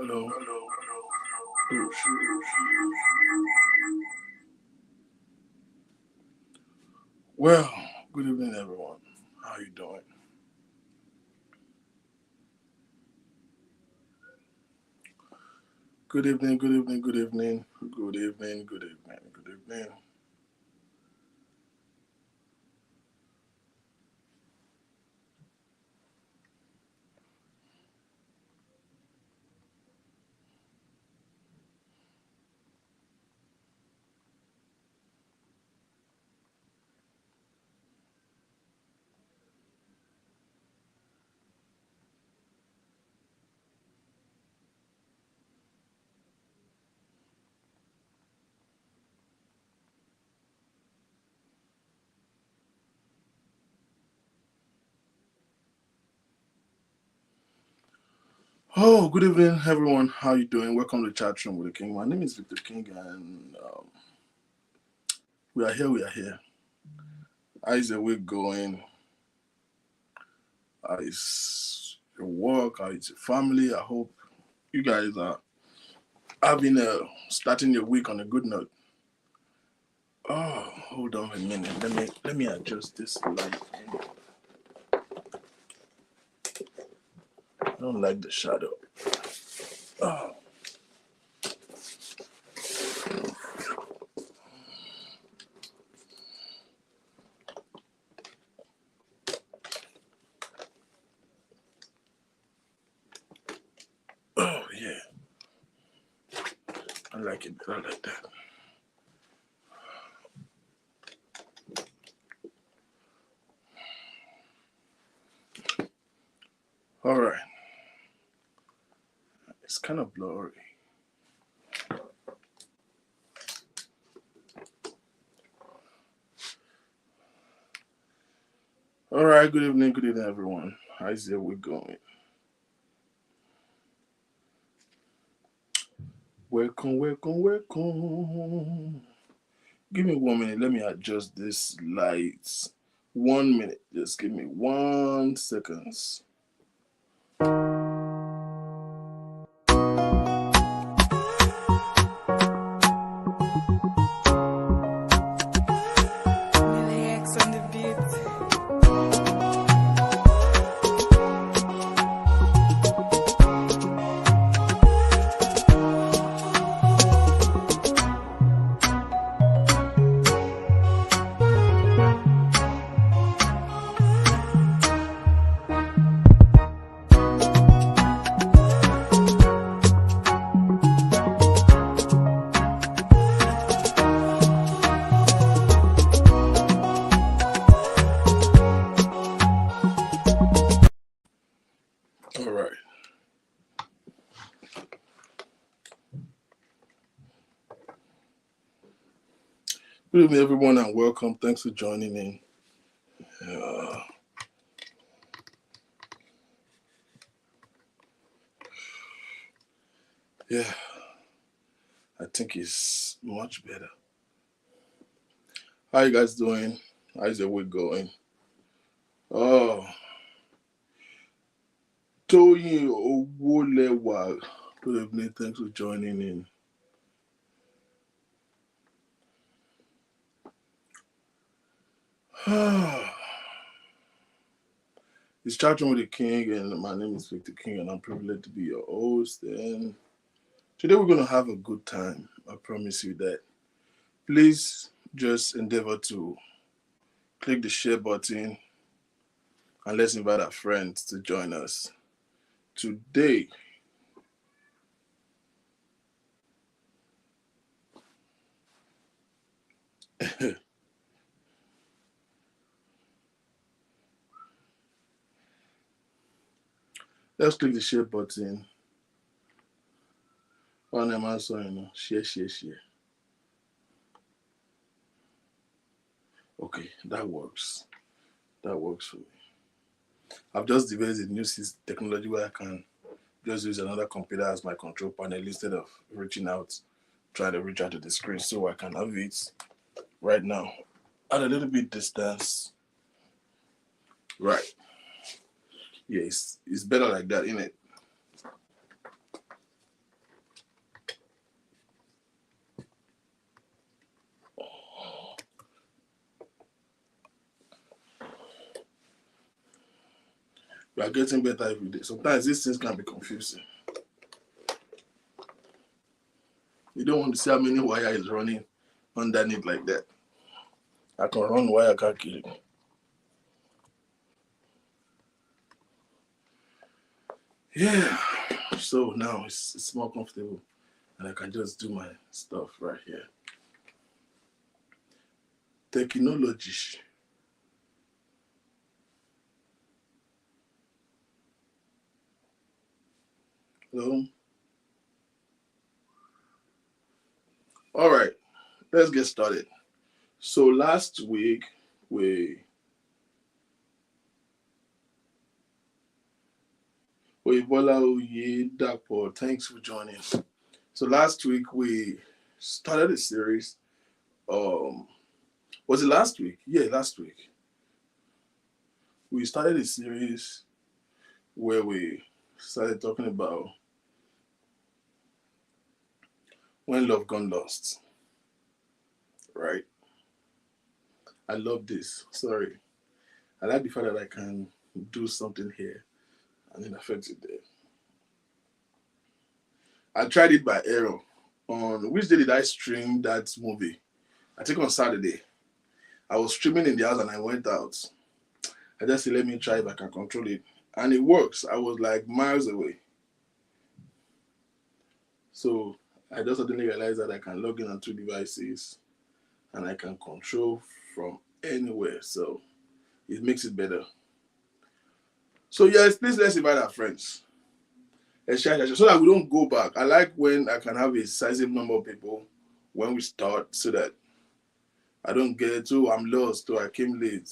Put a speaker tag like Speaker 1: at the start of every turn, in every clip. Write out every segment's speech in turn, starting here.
Speaker 1: Hello. Oh, shoot. Well, good evening, everyone. How you doing? Good evening, good evening, good evening, good evening, good evening, good evening. Oh, good evening, everyone. How you doing? Welcome to Chat Room with the King. My name is Victor King, and we are here. We are here. How is the week going? How is your work? How is your family? I hope you guys are having starting your week on a good note. Oh, hold on a minute. Let me adjust this light. I don't like the shadow. Oh, oh yeah. I like it better like that. All right. It's kind of blurry. All right. Good evening, everyone. How's your week going? Welcome, welcome, welcome. Give me 1 minute. Let me adjust this lights. 1 minute. Just give me 1 seconds.
Speaker 2: Relax on the beat.
Speaker 1: All right. Good evening, everyone, and welcome. Thanks for joining in. Uh, yeah, I think it's much better. How you guys doing? How's your week going? Oh, Toyin Owolewa. Good evening. Thanks for joining in. It's Chatting with the King, and my name is Victor King, and I'm privileged to be your host. And today we're going to have a good time. I promise you that. Please just endeavor to click the share button and let's invite our friends to join us. Today, let's click the share button. On am I saying? Share, share, share. Okay, that works. That works for me. I've just developed a new technology where I can just use another computer as my control panel instead of reaching out, trying to reach out to the screen, so I can have it right now at a little bit distance. Right. Yeah, it's better like that, isn't it? We are getting better every day. Sometimes these things can be confusing. You don't want to see how many wire is running underneath like that. I can run wire, I can't kill it. Yeah. So now it's more comfortable and I can just do my stuff right here. Technology. Hello. All right, let's get started. So last week we Bola Oye Dapo, thanks for joining. So last week we started a series. Was it last week? Yeah, last week. We started a series where we started talking about when love gone lost. Right? I love this. Sorry. I like the fact that I can do something here and then affect it there. I tried it by error. On which day did I stream that movie? I think on Saturday. I was streaming in the house and I went out. I just said, let me try if I can control it. And it works. I was like miles away. So I just suddenly realized that I can log in on 2 devices and I can control from anywhere. So it makes it better. So yes, please let's invite our friends. So that we don't go back. I like when I can have a sizable number of people when we start so that I don't get to, I'm lost, or I came late.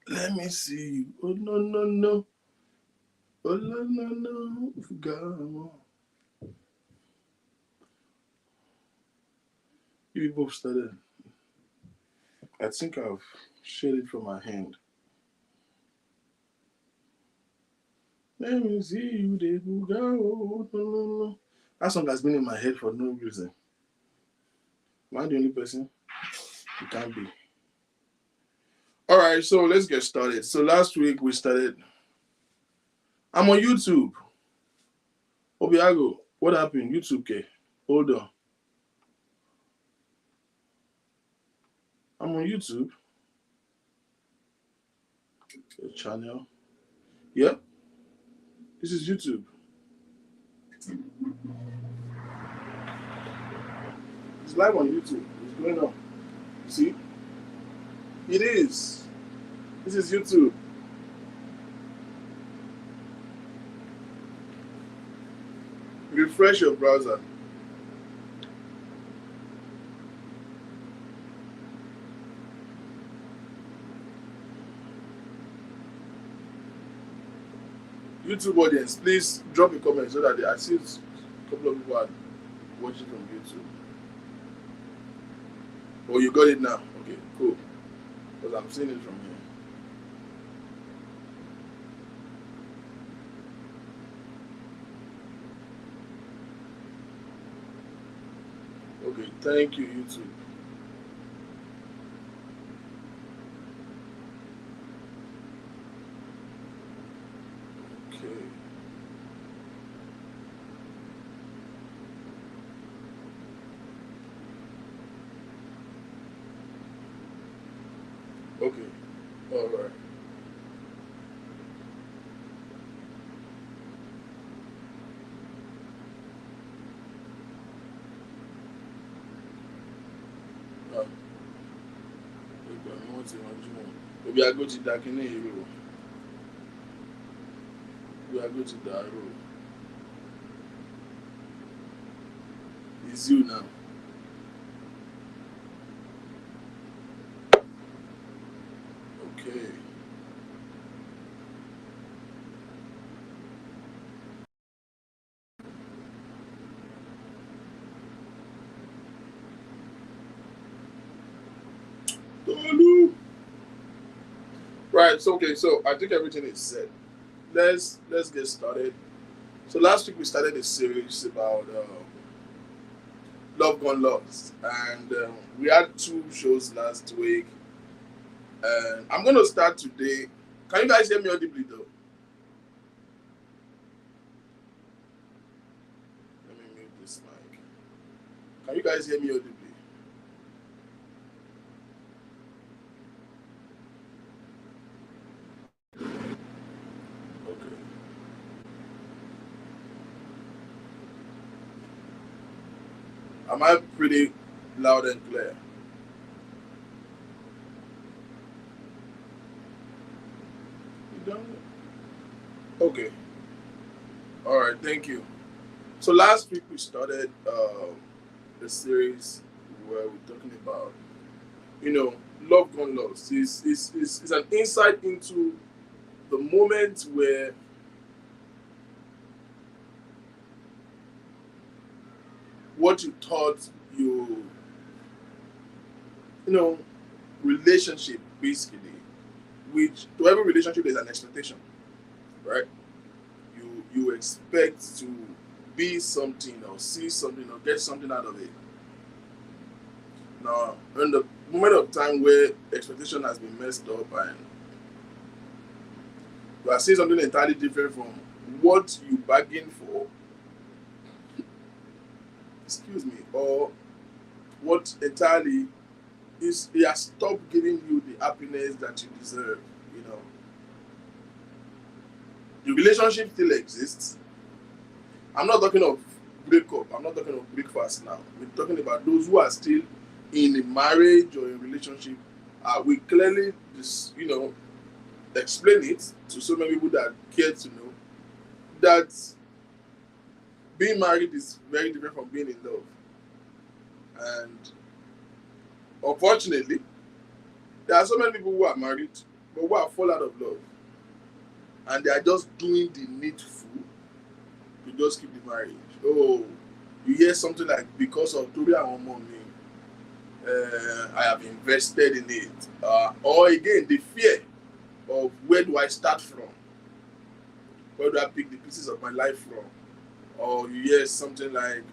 Speaker 1: Let me see. Oh, no, no, no. Oh, no, no, no. You both started. I think I've shared it from my hand. Let me see you, they go. Oh, no, no, no. That song has been in my head for no reason. Am I the only person? It can't be. All right, so let's get started. So last week we started. I'm on YouTube. Obiago, what happened? YouTube, K. Hold on. I'm on YouTube. The channel. Yep. This is YouTube. It's live on YouTube. What's going on? See? It is. This is YouTube. Refresh your browser. YouTube audience, please drop a comment so that I see a couple of people are watching from YouTube. Oh, you got it now? Okay, cool. Because I'm seeing it from here. Okay, thank you, YouTube. Okay. Okay. All right. Maybe I go to Dakini Hero. Maybe I go to Daro. It's you now. Okay. Right, so okay, so I think everything is set. Let's get started. So last week we started a series about Love Gone Lost, and we had two shows last week. And I'm going to start today. Can you guys hear me audibly though? Let me mute this mic. Can you guys hear me audibly? Okay. Am I pretty loud and clear? You don't? Okay. All right. Thank you. So last week we started the series where we're talking about, love gone lost. It's an insight into the moment where what you thought you know, relationship basically, which to every relationship there's an expectation, right? You expect to be something or see something or get something out of it. Now, in the moment of time where expectation has been messed up and you are seeing something entirely different from what you bargained for, excuse me, or what entirely is he has stopped giving you the happiness that you deserve, you know. The relationship still exists. I'm not talking of breakup, I'm not talking of breakfast now. We're talking about those who are still in a marriage or a relationship. We clearly just, explain it to so many people that care to know that being married is very different from being in love. And unfortunately, there are so many people who are married but who are fall out of love. And they are just doing the needful to just keep the marriage. Oh, you hear something like, because of Tory and Mommy, I have invested in it. Or again, the fear of where do I start from? Where do I pick the pieces of my life from? Or you hear something like,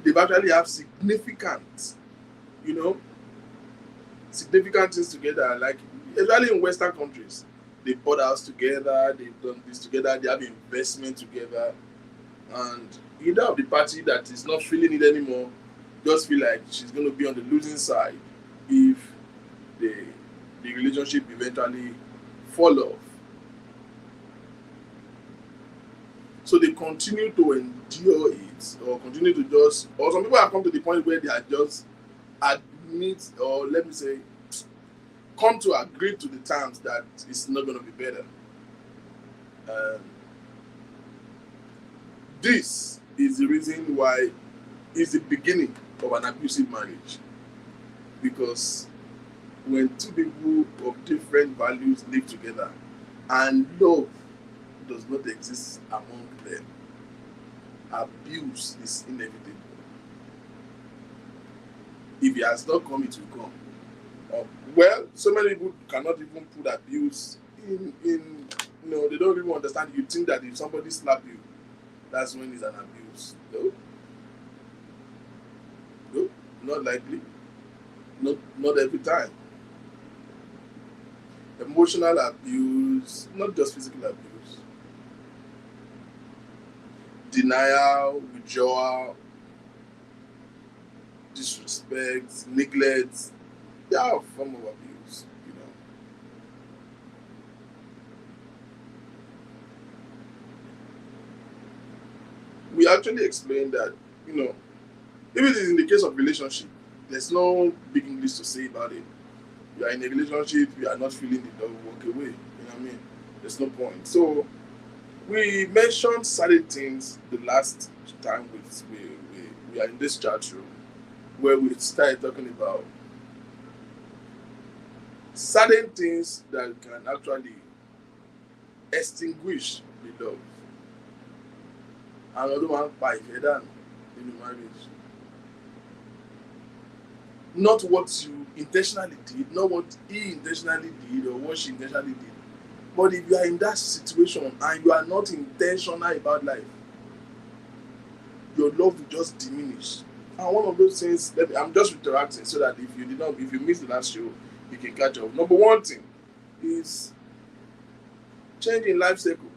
Speaker 1: they've actually have significant, significant things together, like especially in Western countries. They bought house together, they've done this together, they have investment together, and either of the party that is not feeling it anymore just feel like she's going to be on the losing side if the relationship eventually fall off. So they continue to endure it, or continue to just, or some people have come to the point where they are just admit, or let me say, come to agree to the terms that it's not going to be better. This is the reason why it's the beginning of an abusive marriage. Because when two people of different values live together and love does not exist among them, abuse is inevitable. If it has not come, it will come. Well, so many people cannot even put abuse in they don't even understand. You think that if somebody slap you, that's when it's an abuse. No, not likely. Not every time. Emotional abuse, not just physical abuse. Denial, withdrawal, disrespect, neglect, they are a form of abuse, We actually explained that, if it is in the case of relationship, there's no big English to say about it. You are in a relationship, you are not feeling the love, walk away. You know what I mean? There's no point. So we mentioned certain things the last time we are in this chat room where we started talking about certain things that can actually extinguish the love. Another one by Vedan in the marriage. Not what you intentionally did, not what he intentionally did or what she intentionally did. But if you are in that situation and you are not intentional about life, your love will just diminish. And one of those things, I'm just interacting so that if you missed the last show, you can catch up. Number one thing is change in life cycle.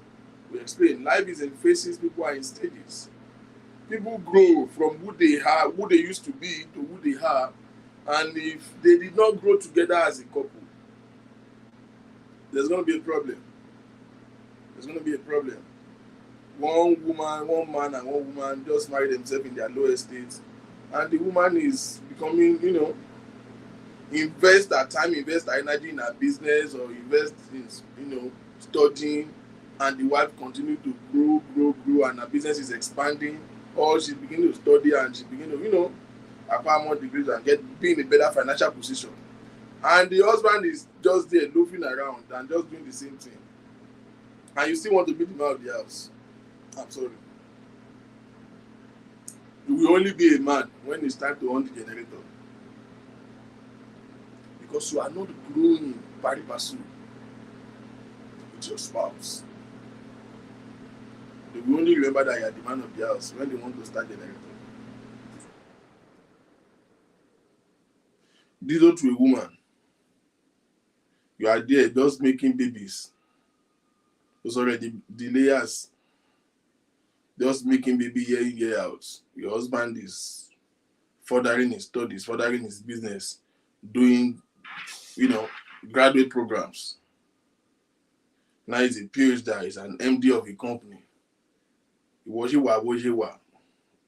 Speaker 1: We explain life is in phases, people are in stages. People grow from who they used to be to who they are, and if they did not grow together as a couple, there's going to be a problem. There's going to be a problem. One man and one woman just marry themselves in their low estate, and the woman is becoming, invest her time, invest her energy in her business, or invest in, studying, and the wife continue to grow, and her business is expanding, or she's beginning to study and she's beginning to, acquire more degrees and be in a better financial position. And the husband is just there loafing around and just doing the same thing. And you still want to beat him out of the house. I'm sorry. You will only be a man when it's time to on the generator. Because you are not growing pari passu with your spouse. They will only remember that you are the man of the house when they want to start generator. Ditto to a woman. You are there just making babies. Those already the layers. Just making baby year in, year out. Your husband is furthering his studies, furthering his business, doing, graduate programs. Now he's a PhD, he's an MD of a company. Ìwọ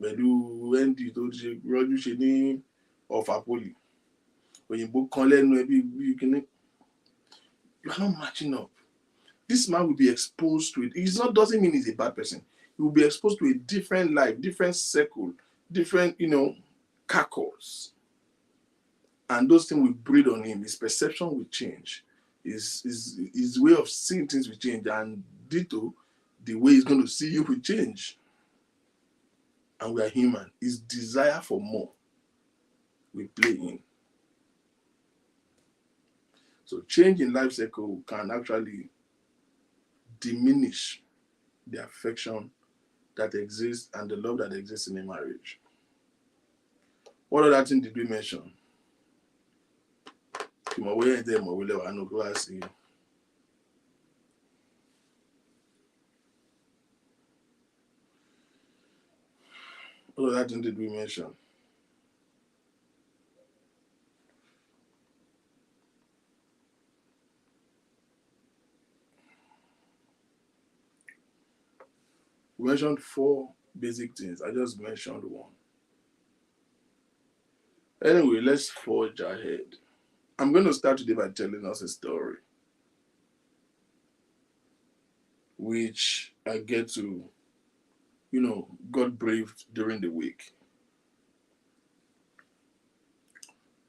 Speaker 1: pẹ̀lú ND tó ṣe rọ́jú ṣe ní ọ̀fà poli. Òyìnbó kan lẹ́nu ẹbí bí kíní. You are not matching up. This man will be exposed to it. Doesn't mean he's a bad person. He will be exposed to a different life, different circle, different, carcass. And those things will breed on him. His perception will change. His way of seeing things will change. And ditto, the way he's going to see you will change. And we are human. His desire for more will play in. So change in life cycle can actually diminish the affection that exists and the love that exists in a marriage. What other thing did we mention? What other thing did we mention? We mentioned 4 basic things. I just mentioned 1. Anyway, let's forge ahead. I'm going to start today by telling us a story, which I get to, got briefed during the week.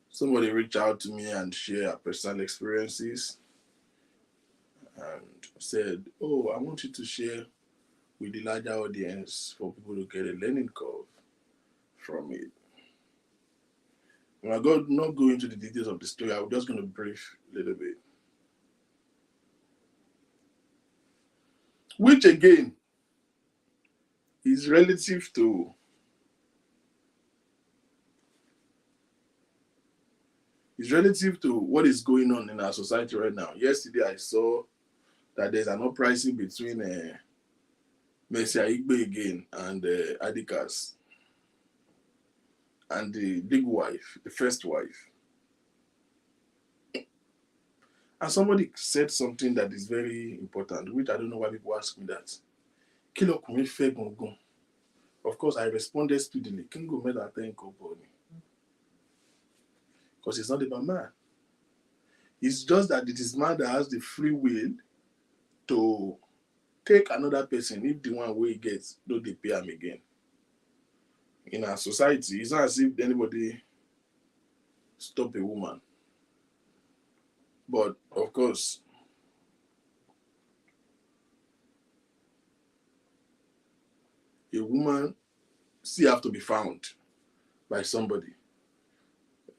Speaker 1: Somebody reached out to me and shared personal experiences and said, "Oh, I want you to share with the larger audience for people to get a learning curve from it." When I not go into the details of the story, I'm just going to brief a little bit. Which again is relative to what is going on in our society right now. Yesterday I saw that there's an uprising between Mercy Aigbe again and Adikas and the big wife, the first wife. And somebody said something that is very important, which I don't know why people ask me that. Kilo ọkùnrin fẹ́ gangan. Of course, I responded speedily. Kingo made that thing company. Because it's not about man. It's just that it is man that has the free will to take another person if the one way he gets, don't they pay him again. In our society, it's not as if anybody stop a woman. But of course, a woman still have to be found by somebody.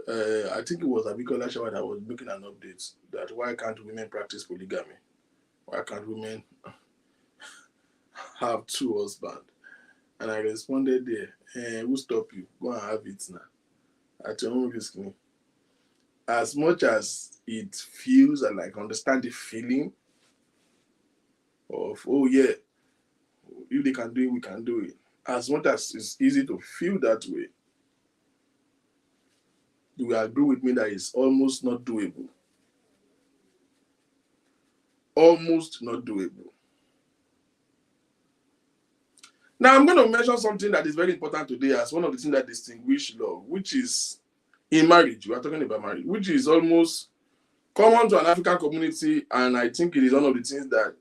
Speaker 1: I think it was Abikola Shawa that was making an update that why can't women practice polygamy? Why can't women have 2 husbands? And I responded there, who stop you? Go and have it now. At your own risk. As much as it feels and like understand the feeling of, oh yeah, if they can do it, we can do it. As much as it's easy to feel that way, you will agree with me that it's almost not doable. Almost not doable. Now, I'm going to mention something that is very important today as one of the things that distinguish love, which is in marriage. We are talking about marriage, which is almost common to an African community, and I think it is one of the things that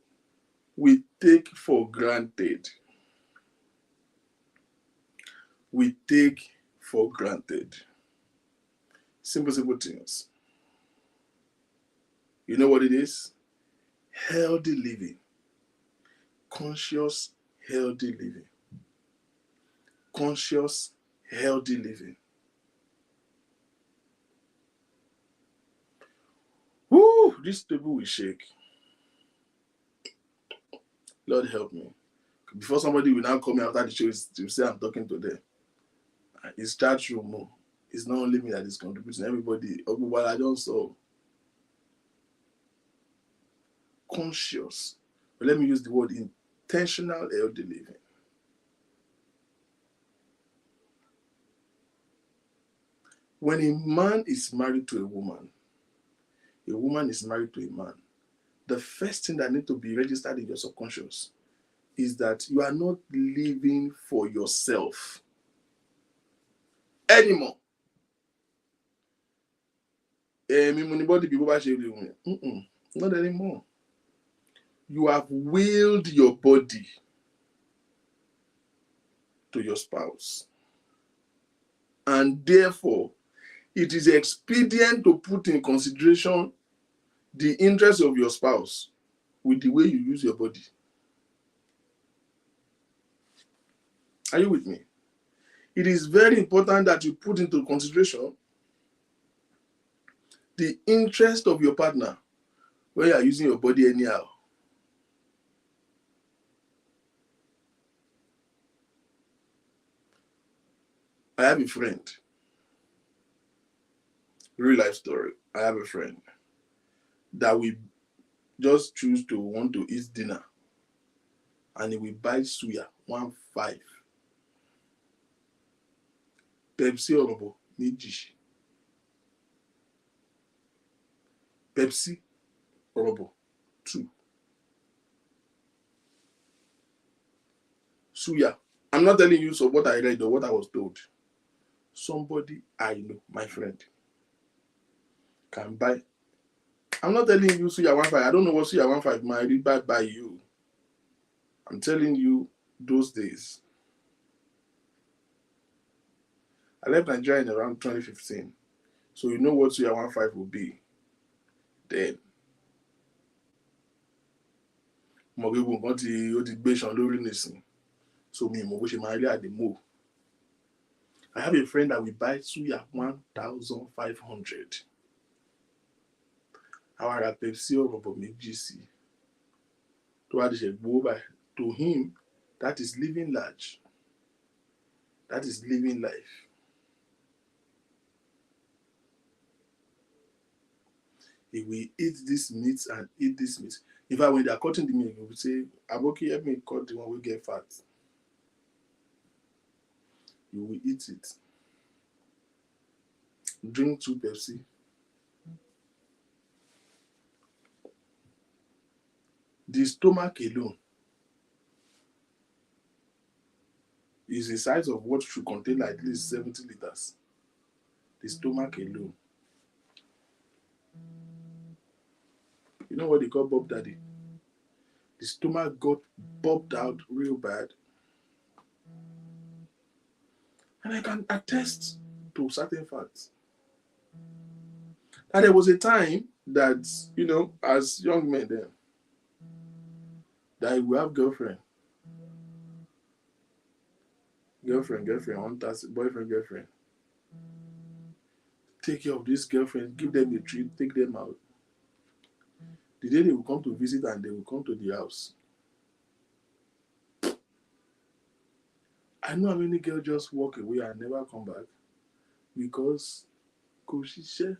Speaker 1: we take for granted. We take for granted. Simple things. You know what it is? Healthy living. Conscious, healthy living. Conscious, healthy living. Woo! This table will shake. Lord help me. Before somebody will now come after the show to say I'm talking to them. It's chat room. It's not only me that is contributing. Everybody. But I don't saw. Conscious. But let me use the word intentional healthy living. When a man is married to a woman is married to a man, the first thing that needs to be registered in your subconscious is that you are not living for yourself anymore. Not anymore. You have willed your body to your spouse. And therefore, it is expedient to put in consideration the interest of your spouse with the way you use your body. Are you with me? It is very important that you put into consideration the interest of your partner when you are using your body anyhow. I have a friend, real life story. I have a friend that we just choose to want to eat dinner, and he will buy suya 1.5, Pepsi Orobo méjì, Pepsi Orobo 2, suya. I'm not telling you so what I read or what I was told. Somebody I know, my friend, can buy. I'm not telling you suya 1.5. I don't know what suya 1.5 might be buy by you. I'm telling you those days. I left Nigeria in around 2015. So you know what suya 1.5 will be then. Mo gbogbo nǹkan tí ó ti gbé ṣan lórí nísìn. So mi mo bó ṣe máa rí àdìmọ́. I have a friend that will buy suya 1,500. Àwa ra Pepsi Orobo méjì sí. Tó wá di ṣe gbowó báyìí. To him, that is living large. That is living life. He will eat this meat and eat this meat. In fact, when they are cutting the meat, he will say, Aboki, help me cut the one we get fat. You will eat it. Drink 2 Pepsi. The stomach alone is the size of what should contain at least 70 liters. The stomach alone. You know what they call Bob Daddy? The stomach got bobbed out real bad. And I can attest to certain facts. And there was a time that, as young men then, that we have girlfriend, boyfriend, girlfriend. Take care of this girlfriend, give them a treat, take them out. The day they will come to visit and they will come to the house, I know how many girls just walk away and never come back because kò ṣiṣẹ́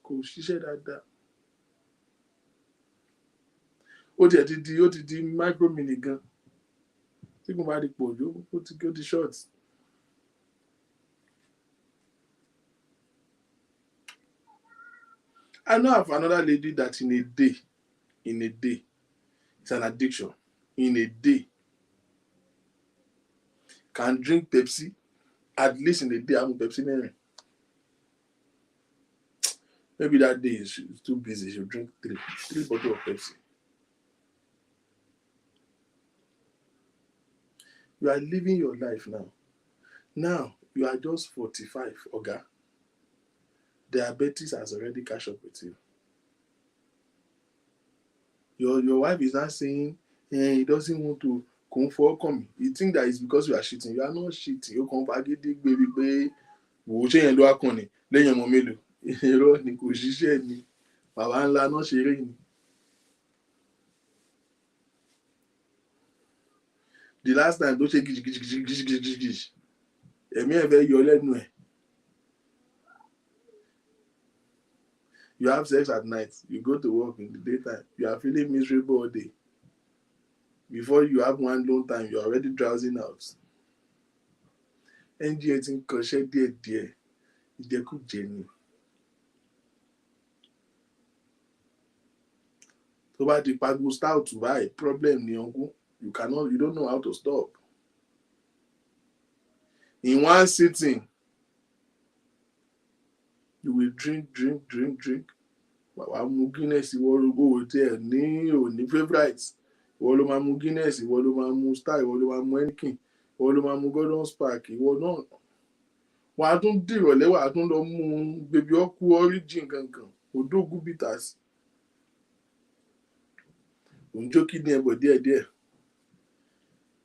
Speaker 1: kò ṣiṣẹ́ dáadáa. Ó ti di micro mini gan. Tí kò bá di pọ̀ jù ó ti short. I know of another lady that in a day, it's an addiction. In a day, can drink Pepsi, at least in a day, I'm Pepsi man. Maybe that day she's too busy, she'll drink three bottles of Pepsi. You are living your life now. Now, you are just 45, Oga. Diabetes has already catch up with you. Your wife is not saying, he doesn't want to come for come. You think that it's because you are cheating. You are not cheating. You come back baby pé wò ó ṣe yẹn ló wá kàn ní lẹ́yìn ọmọ mélòó. Irọ́ ni kò ṣiṣẹ́ ni. Bàbá ńlá náà ṣeré ni. The last time tó ṣe gìjìgìjì ẹ̀mí ẹ̀ fẹ́ yọ lẹ́nu ẹ̀. You have sex at night, you go to work in the daytime, you are feeling miserable all day. Before you have one long time, you are already drowsing out. NGA ti ń kọṣẹ́ díẹ̀díẹ̀, ìjẹkújẹ ni. Tó bá di pagbo stout báyìí, problem ni ọ̀gún. You don't know how to stop. In one sitting, you will drink. Wàá mu Guinness ìwọ lógo tí ẹ̀ ní òní favourite. Ìwọ ló máa mu Guinness, ìwọ ló máa mu Star, ìwọ ló máa mu Heineken, ìwọ ló máa mu Gordon Spark, ìwọ náà. Wàá tún dìrọ̀lẹ́, wàá tún lọ mu Baby Oku Origin kankan, Odogwu bitters. Òun jó kí ni ẹbọ díẹ̀díẹ̀.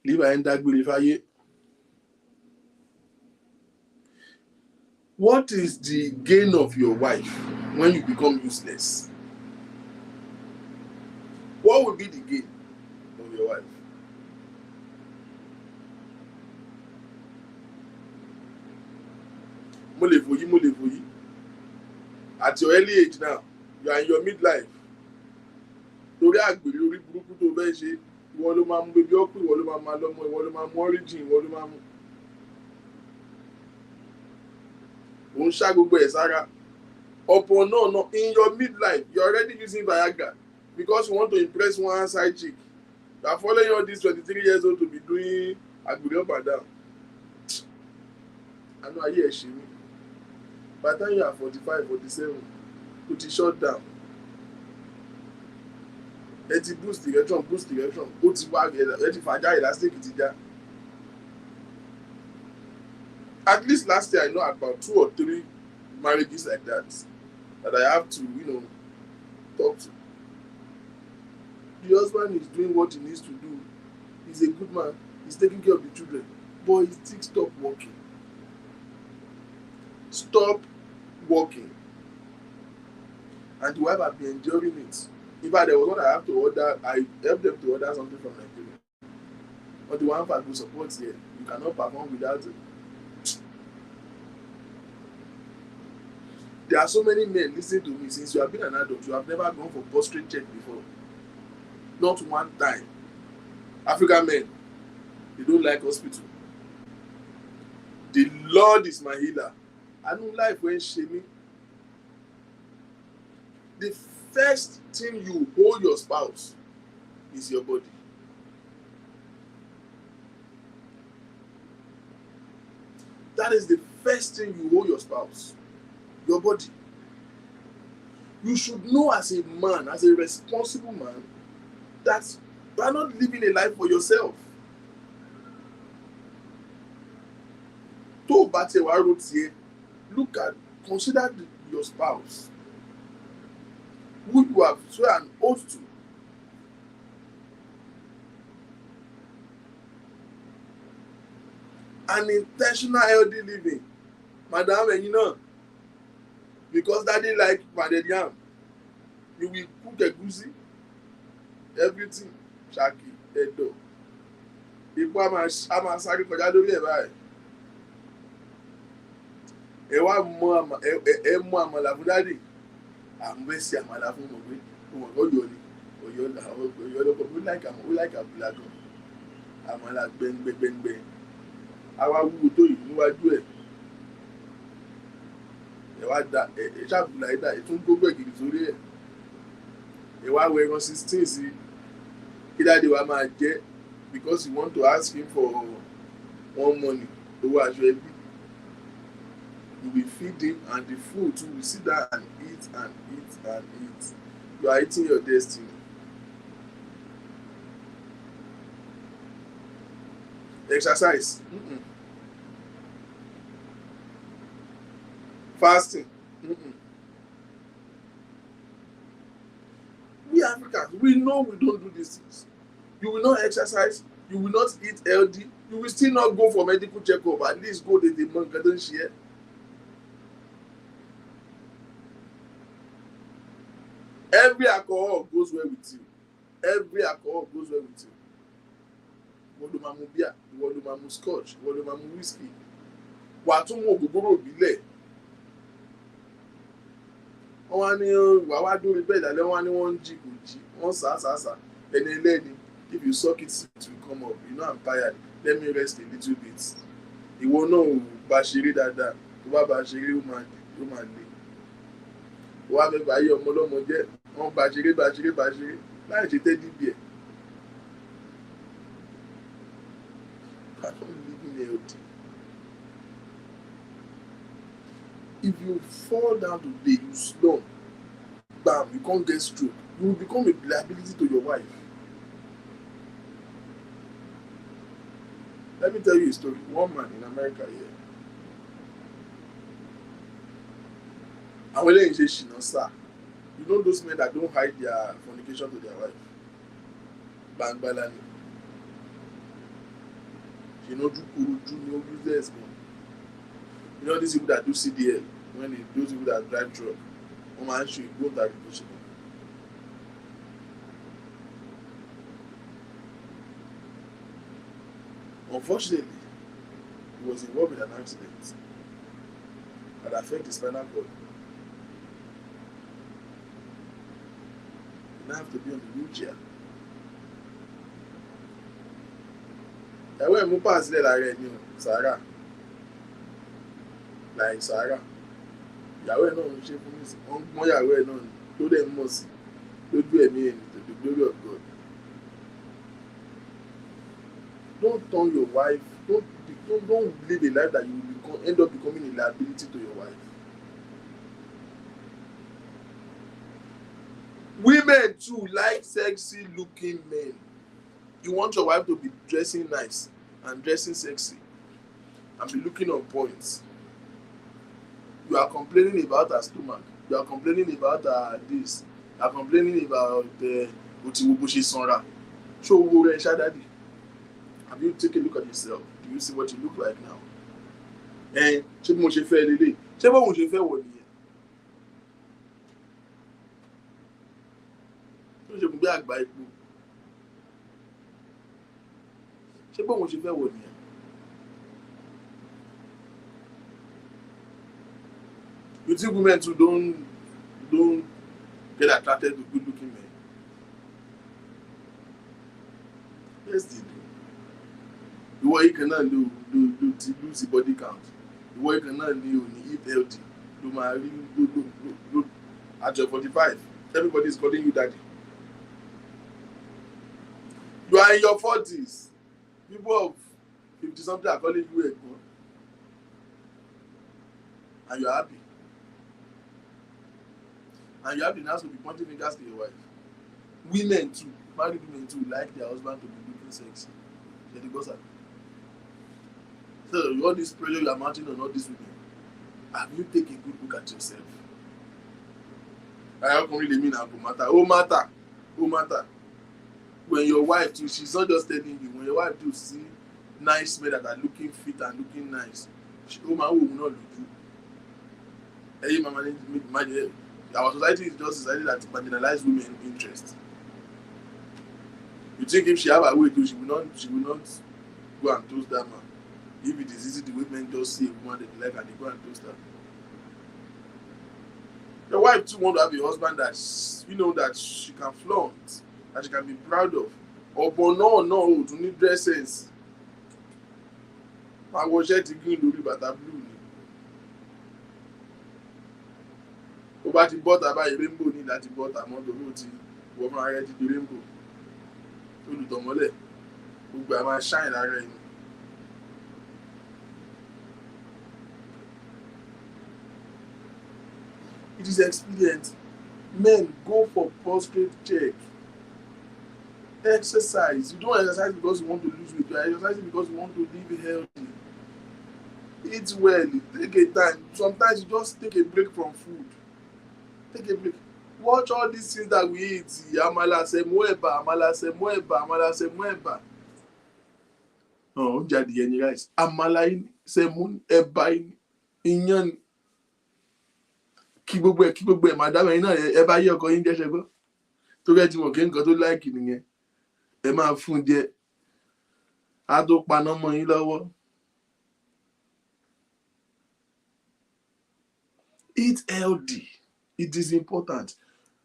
Speaker 1: Líbà ẹ̀ ń dágbére fáyé. What is the gain of your wife when you become useless? What will be the gain of your wife? Mo lè fòyí. At your early age now, you are in your midlife. Torí àgbèrè orí burúkú tó bẹ́ẹ̀ ṣe, ìwọ ló máa mú Baby Oku, ìwọ ló máa máa lọ́mọ, ìwọ ló máa mú Origin, ìwọ ló máa mú. Òun ṣá gbogbo ẹ̀ sára. Upon no, in your midlife, you're already using Viagra because you want to impress one side chick. You are following all these 23 years old to be doing àgbèrè up and down. I know ayé ẹ̀ ṣe mí. By the time you are 45, 47, you ti shut down. Ẹ ti boost direction. Ó ti wá ẹ ti fàájà elastic ti já. At least last year I know about 2 or 3 marriages like that I have to, talk to. The husband is doing what he needs to do. He's a good man. He's taking care of the children. But he still stop working. Stop working. And the wife has been enduring it. In fact, there was one I have to order. I helped them to order something from Nigeria. But the one for good support here, you cannot perform without it. There are so many men listening to me. Since you have been an adult, you have never gone for prostate check before. Not one time. African men, they don't like hospital. The Lord is my healer. I don't like when shaming. The first thing you hold your spouse is your body. That is the first thing you hold your spouse. Your body. You should know as a man, as a responsible man, that you are not living a life for yourself. Consider your spouse, who you have sworn an oath to. An intentional healthy living. Madam, because daddy like pounded yam, you will cook egusi, everything, shaki, edo. If epo a máa sáré kọjá lórí ẹ̀ báyìí. Ẹ wá mú àmàlà fún dáàdì. À ń bẹ́ sí àmàlà fún mọ̀ pé Ọ̀yọ́ ni Ọ̀yọ́ lọ́kọ̀ ó láìka àbúlà gan. Àmàlà gbẹngbẹngbẹ. Àwa wúwo tó yìí níwájú ẹ̀. Ẹ wá da ẹ ṣàbùlà ẹ̀dá ẹ̀ tún gbógbó ẹ̀gìrì sórí ẹ̀. Ẹ wá wọ ẹran 16 sí kí dáàdì wa máa jẹ because you want to ask him for one money owó aṣọ ẹbí. You will feed him and the food too will sit down and eat and eat and eat. You are eating your destiny. Exercise. Fasting. We Africans, we know we don't do these things. You will not exercise, you will not eat healthy, you will still not go for medical checkup. At least go to the monk and share. Every alcohol goes well with you. Every alcohol goes well with you. Ìwọ ló máa mu beer, ìwọ ló máa mu scotch, ìwọ ló máa mu whiskey. Wàá tún mú ògógóró ìbílẹ̀. Wọ́n wá ní wàá wá dúró bẹ́ẹ̀ dálẹ́ wọ́n wá ní wọ́n ń jí kò jí. Wọ́n sà. Ẹni ẹlẹ́ni, if you suck it, it will come up. You know I'm tired. Let me rest a little bit. Ìwọ náà ò bá ṣeré dáadáa. Tó bá bá ṣeré ó máa le. Wọ́n á fẹ́ bá ayé ọmọ ọlọ́mọ jẹ́. Wọ́n bá ṣeré láì ṣe tẹ́dí bí ẹ̀. I don't live in healthy. If you fall down today, you slump, bam, you can't get stroke. You will become a liability to your wife. Let me tell you a story. One man in America here. Àwọn eléyìí ṣe ṣìnà sá. You know those men that don't hide their fornication to their wife? Bangbala ni. You know, no business. You know these people that do CDL, those people that drive truck, actually go that reputation. Unfortunately, he was involved in an accident that affected his spinal cord. He now have to be on the wheelchair. Ẹ̀wọ̀n mú pàṣẹ lára ẹ̀ ní Sahara. Like Sahara. Ìyàwó ẹ̀ náà ń ṣe fún mi sí. Wọ́n gbọ́n ìyàwó ẹ̀ náà ló dẹ̀ ń mọ̀ sí. Lójú ẹ̀mí ẹ̀ to the glory of God. Don't turn your wife. Don't live a life that you will end up becoming a liability to your wife. Women too like sexy looking men. You want your wife to be dressing nice and dressing sexy and be looking on point. You are complaining about her stomach. You are complaining about her this. You are complaining about Otiwobushi Sonra. Show who daddy. Have you taken a look at yourself? Do you see what you look like now? And ṣé bí mo ṣe fẹ́ lélẹ̀? Ṣé bó mo ṣe fẹ́ wọ̀ nìyẹn? Ṣé mo ṣe gbé àgbá epo? Ṣé bó mo ṣe fẹ́ wọ̀ nìyẹn? You think women too don't get attracted to good-looking men? Yes, they do. Ìwọ yìí kan náà ló ti lose the body count. Ìwọ yìí kan náà ni ò ní eat healthy. Ló máa rí ló at your 45. Everybody is calling you daddy. You are in your 40s. People of 50-something are calling you ẹ̀gbọ́n. And you are happy. And you have the nerve to be pointing fingers to your wife. Women too, married women too, like their husband to be looking sexy. So all this pressure you are mounting on all these women, have you taken a good look at yourself? I don't really mean that matter. When your wife too, she's not just telling you, when your wife do see nice men that are looking fit and looking nice, she will not look you. Hey, mama, our society is just society that marginalize women's interest. You think if she have a way to, she will not go and toast that man. If it is easy, the way men just see a woman they like and they go and toast her. Your wife too want to have a husband that that she can flaunt, that she can be proud of. But no, to need dress sense. I was shirt green lórí bàtà blue ni. Tó bá ti bọ́ta báyìí rainbow ní láti bọ́ta mọ́tò ló ti wọ́n fún ara ẹ ti di rainbow. Olùtọ̀mọ́lẹ̀ gbogbo ẹ̀ máa shine lára ẹni. It is expedient. Men, go for prostate check. Exercise. You don't exercise because you want to lose weight. You are exercising because you want to live healthy. Eat well. Take a time. Sometimes you just take a break from food. Take a break. Watch all these things that we eat. Amala semueba, amala semueba, amala semueba. Oh, jadi any rice. Amala in semun eba in inyan. Kí gbogbo ẹ̀ madam ẹ̀yin náà ẹ bá yé ọkọ yín jẹ́ ṣẹgbọ́n tó rẹ́ tí wọ́n kí nǹkan tó láìkì nìyẹn ẹ máa fún díẹ̀ á tó paná mọ́ yín lọ́wọ́. Eat healthy. It is important,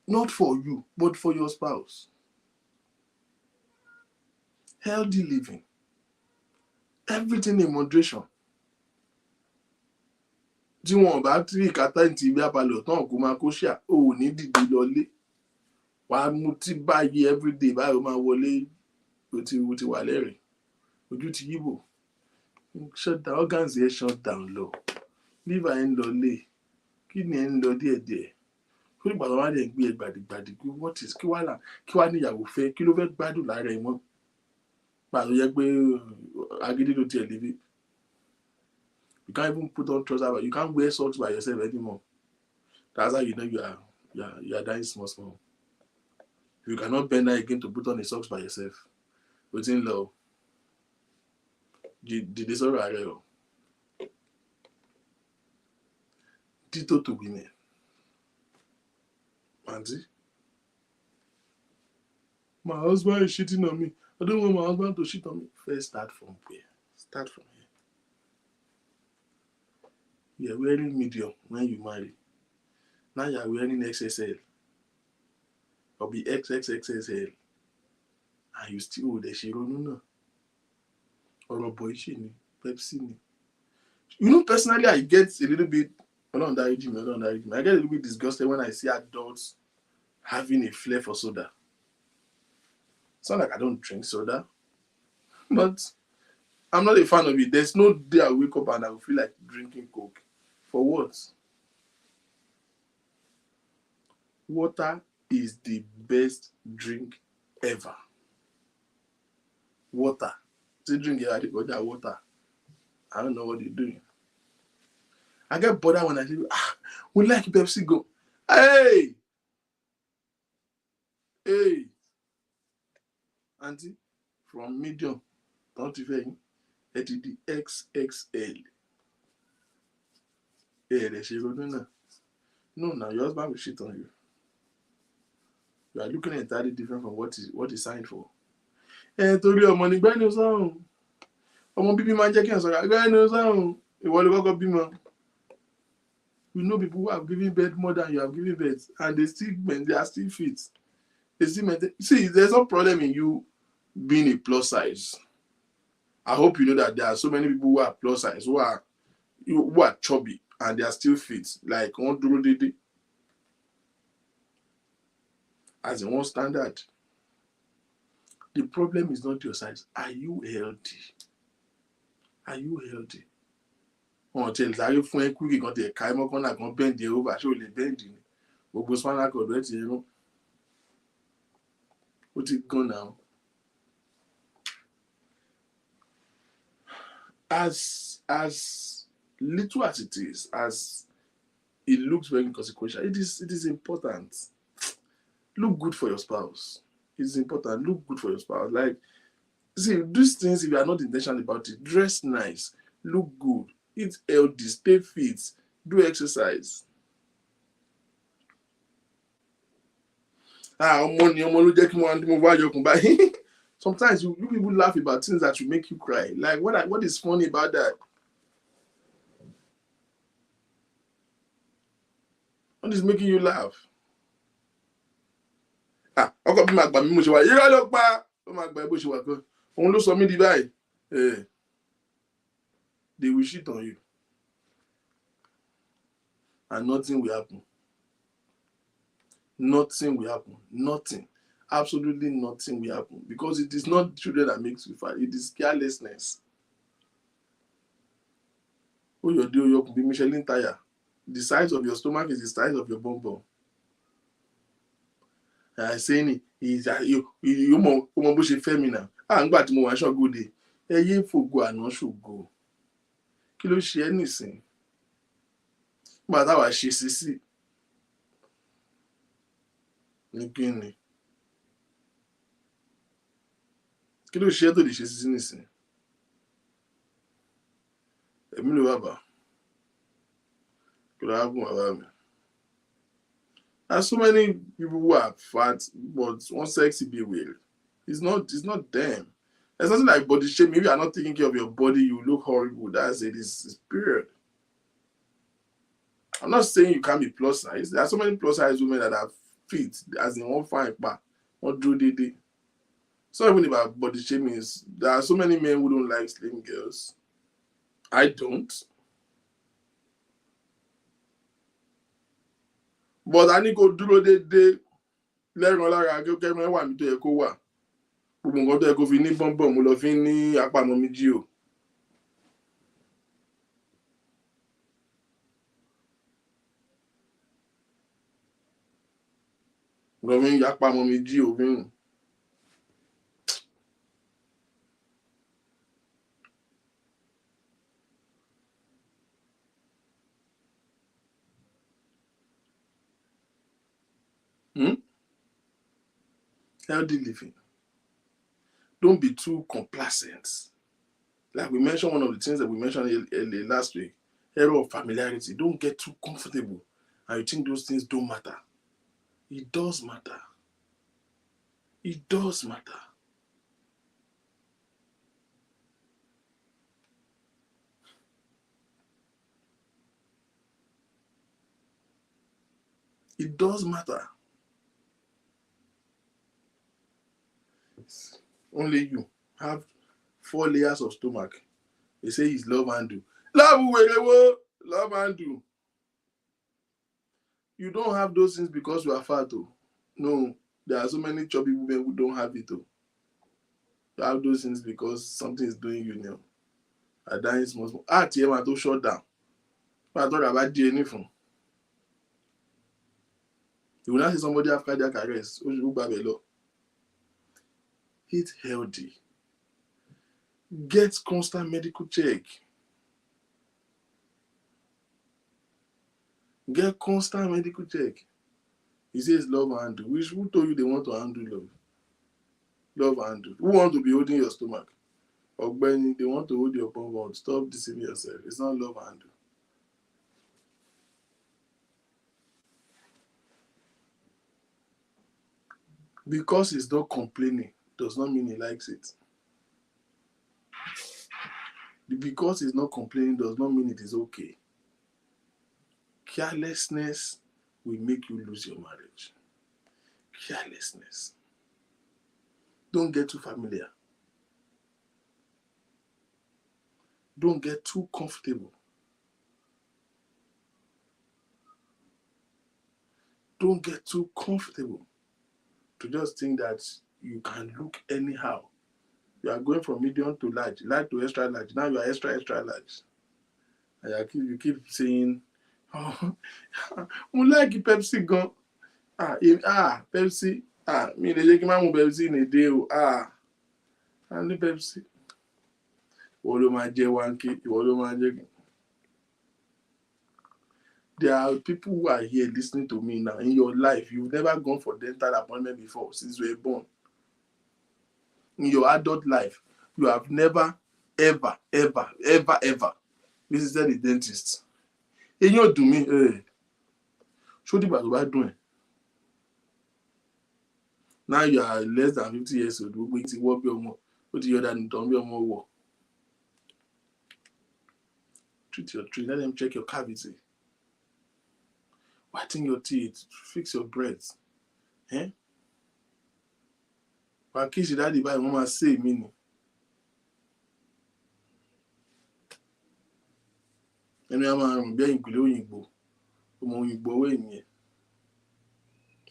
Speaker 1: not for you but for your spouse. Healthy living, everything in moderation. Tí wọn bá tí ìkátá ìtì ìwé abalẹ̀ ọ̀tán kó máa kó ṣíà ò ní dìde lọlé wàá mú tí báyìí everyday báyìí ó máa wọlé ó ti wà lẹ́rìn ojú ti yíbò shut down organs yẹn shut down lọ liver ẹ̀ ń lọ lé kidney ẹ̀ ń lọ díẹ̀díẹ̀ kó nígbà tó wá lè gbé ẹ gbàdìgbàdì pé kí wá níyàwó fẹ́ kí ló fẹ́ gbádùn lára ẹ̀ mọ́ pàtó yẹ pé agídí ló tiẹ̀ lébi. You can't even put on trousers, but you can't wear socks by yourself anymore. That's how you know you are dying small. You cannot bend down again to put on the socks by yourself. Within law, did this all right? Tito to women. Auntie, my husband is cheating on me. I don't want my husband to cheat on me. First, start from where? Start from here. You are wearing medium when you marry. Now you are wearing XXL or be XXXL, and you still hold the Shironuna or a boy Pepsi. You know, personally, I get a little bit. I get a little bit disgusted when I see adults having a flair for soda. It's not like I don't drink soda, but I'm not a fan of it. There's no day I wake up and I will feel like drinking Coke. For what? Water is the best drink ever. Water. Say drink water. I don't know what they're doing. I get bothered when I say, we like Pepsi Go. Hey! Auntie, from medium, don't you think? It is the XXL. No, now your husband will shit on you. You are looking entirely different from what he signed for. Torí ọmọ ní gbẹ́ni sọ́run. Ọmọ bíbí máa ń jẹ́ kí ẹ̀ sọ̀rọ̀ gbẹ́ni sọ́run. Ìwọ ló kọ́kọ́ bímọ. We know people who have given birth more than you have given birth, and they are still fit. They still maintain. See, there's no problem in you being a plus size. I hope you know that there are so many people who are plus size, who are chubby, and they are still fit. Like one duro dede. As in one standard. The problem is not your size. Are you healthy? Are you healthy? Until ìsáré fún ẹ kúrì kan tẹ̀ ká ẹ mọ́kànlá kan bẹ́ǹdì ẹ over ṣé o lè bẹ́ǹdì ni gbogbo spinal cord ẹ ti rún ó ti gan now. As little as it is, as it looks very inconsequential, it is important. Look good for your spouse. It's important. Look good for your spouse. Like, see, these things, if you are not intentional about it, dress nice, look good, eat healthy, stay fit, do exercise. Ọmọ ló jẹ́ kí mo wá yọkùn báyìí. Sometimes you people laugh about things that will make you cry. Like what is funny about that? What is making you laugh? Ọkọ bí máa gbà mí mo ṣe wà yíra ló pa ó máa gbà bó ṣe wà kan òun ló sọ mí di báyìí. They will shit on you and nothing will happen. Nothing will happen. Nothing. Absolutely nothing will happen because it is not children that makes you fight. It is carelessness. Oh, your Michelin tire. The size of your stomach is the size of your bum bum. Saying you mọ bó ṣe fẹ́ mi náà. Nígbà tí mo wá ṣọ́gòdè, ẹ yé fògo àná ṣògo. Kí ló ṣe ẹ́ nìsín? Nígbà táwa ṣe sísí. Ní kí ni? Kí ló ṣe ẹ́ tó lè ṣe sísí nìsín? Èmi ló wà bá. Kí ló wá gùn bàbá mi? There's so many people who are fat but want sexy be well. It's not them. There's nothing like body shape. Maybe you're not taking care of your body, you look horrible. That's it. It's period. I'm not saying you can't be plus size. There are so many plus size women that are fit, as in one fine part, one do day. It's not even about body shaming. There are so many men who don't like slim girls. I don't. But I need to dúró déédéé lẹ́ran lára akẹ́kọ̀ọ́ mẹ́wàá mi tó yẹ kó wà. Gbogbo nǹkan tó yẹ kó fi ní bọ́m̀bọ̀m mo lọ fi ní apamọ́ mi jí o. Lọ fi ń apamọ́ mi jí o fi ń. Healthy living. Don't be too complacent. Like we mentioned, one of the things that we mentioned earlier last week, error of familiarity. Don't get too comfortable and you think those things don't matter. It does matter. It does matter. It does matter. Only you have 4 layers of stomach. They say it's love and do. Love and do. You don't have those things because you are fat. No, there are so many chubby women who don't have it. You have those things because something is doing you now. I dying small. TM to shut down. But I thought about anything. You will not see somebody have cardiac arrest. Eat healthy. Get constant medical check. Get constant medical check. He says love and do. Who told you they want to handle love? Love and do. Who want to be holding your stomach? Or when they want to hold your bum. Stop deceiving yourself. It's not love and do. Because he's not complaining does not mean he likes it. Because he's not complaining does not mean it is okay. Carelessness will make you lose your marriage. Carelessness. Don't get too familiar. Don't get too comfortable. Don't get too comfortable to just think that you can look anyhow. You are going from medium to large to extra large. Now you are extra large. And you keep saying, oh, I like Pepsi gun. Pepsi. Me they take my Pepsi in a day. I need Pepsi. There are people who are here listening to me now. In your life, you've never gone for dental appointment before since you were born. In your adult life, you have never, ever visited a dentist. And you do me, show the bad doing. Now you are less than 50 years old. We're going to work your more. What you done? Don't be more war. Treat your tree. Let them check your cavity. Whiten your teeth. Fix your breath. Eh? But kiss your daddy by mama say meaning. Ẹni a máa rùn bí ẹ̀yìn ìpìlẹ̀ òyìnbó ọmọ òyìnbó owó ènìyàn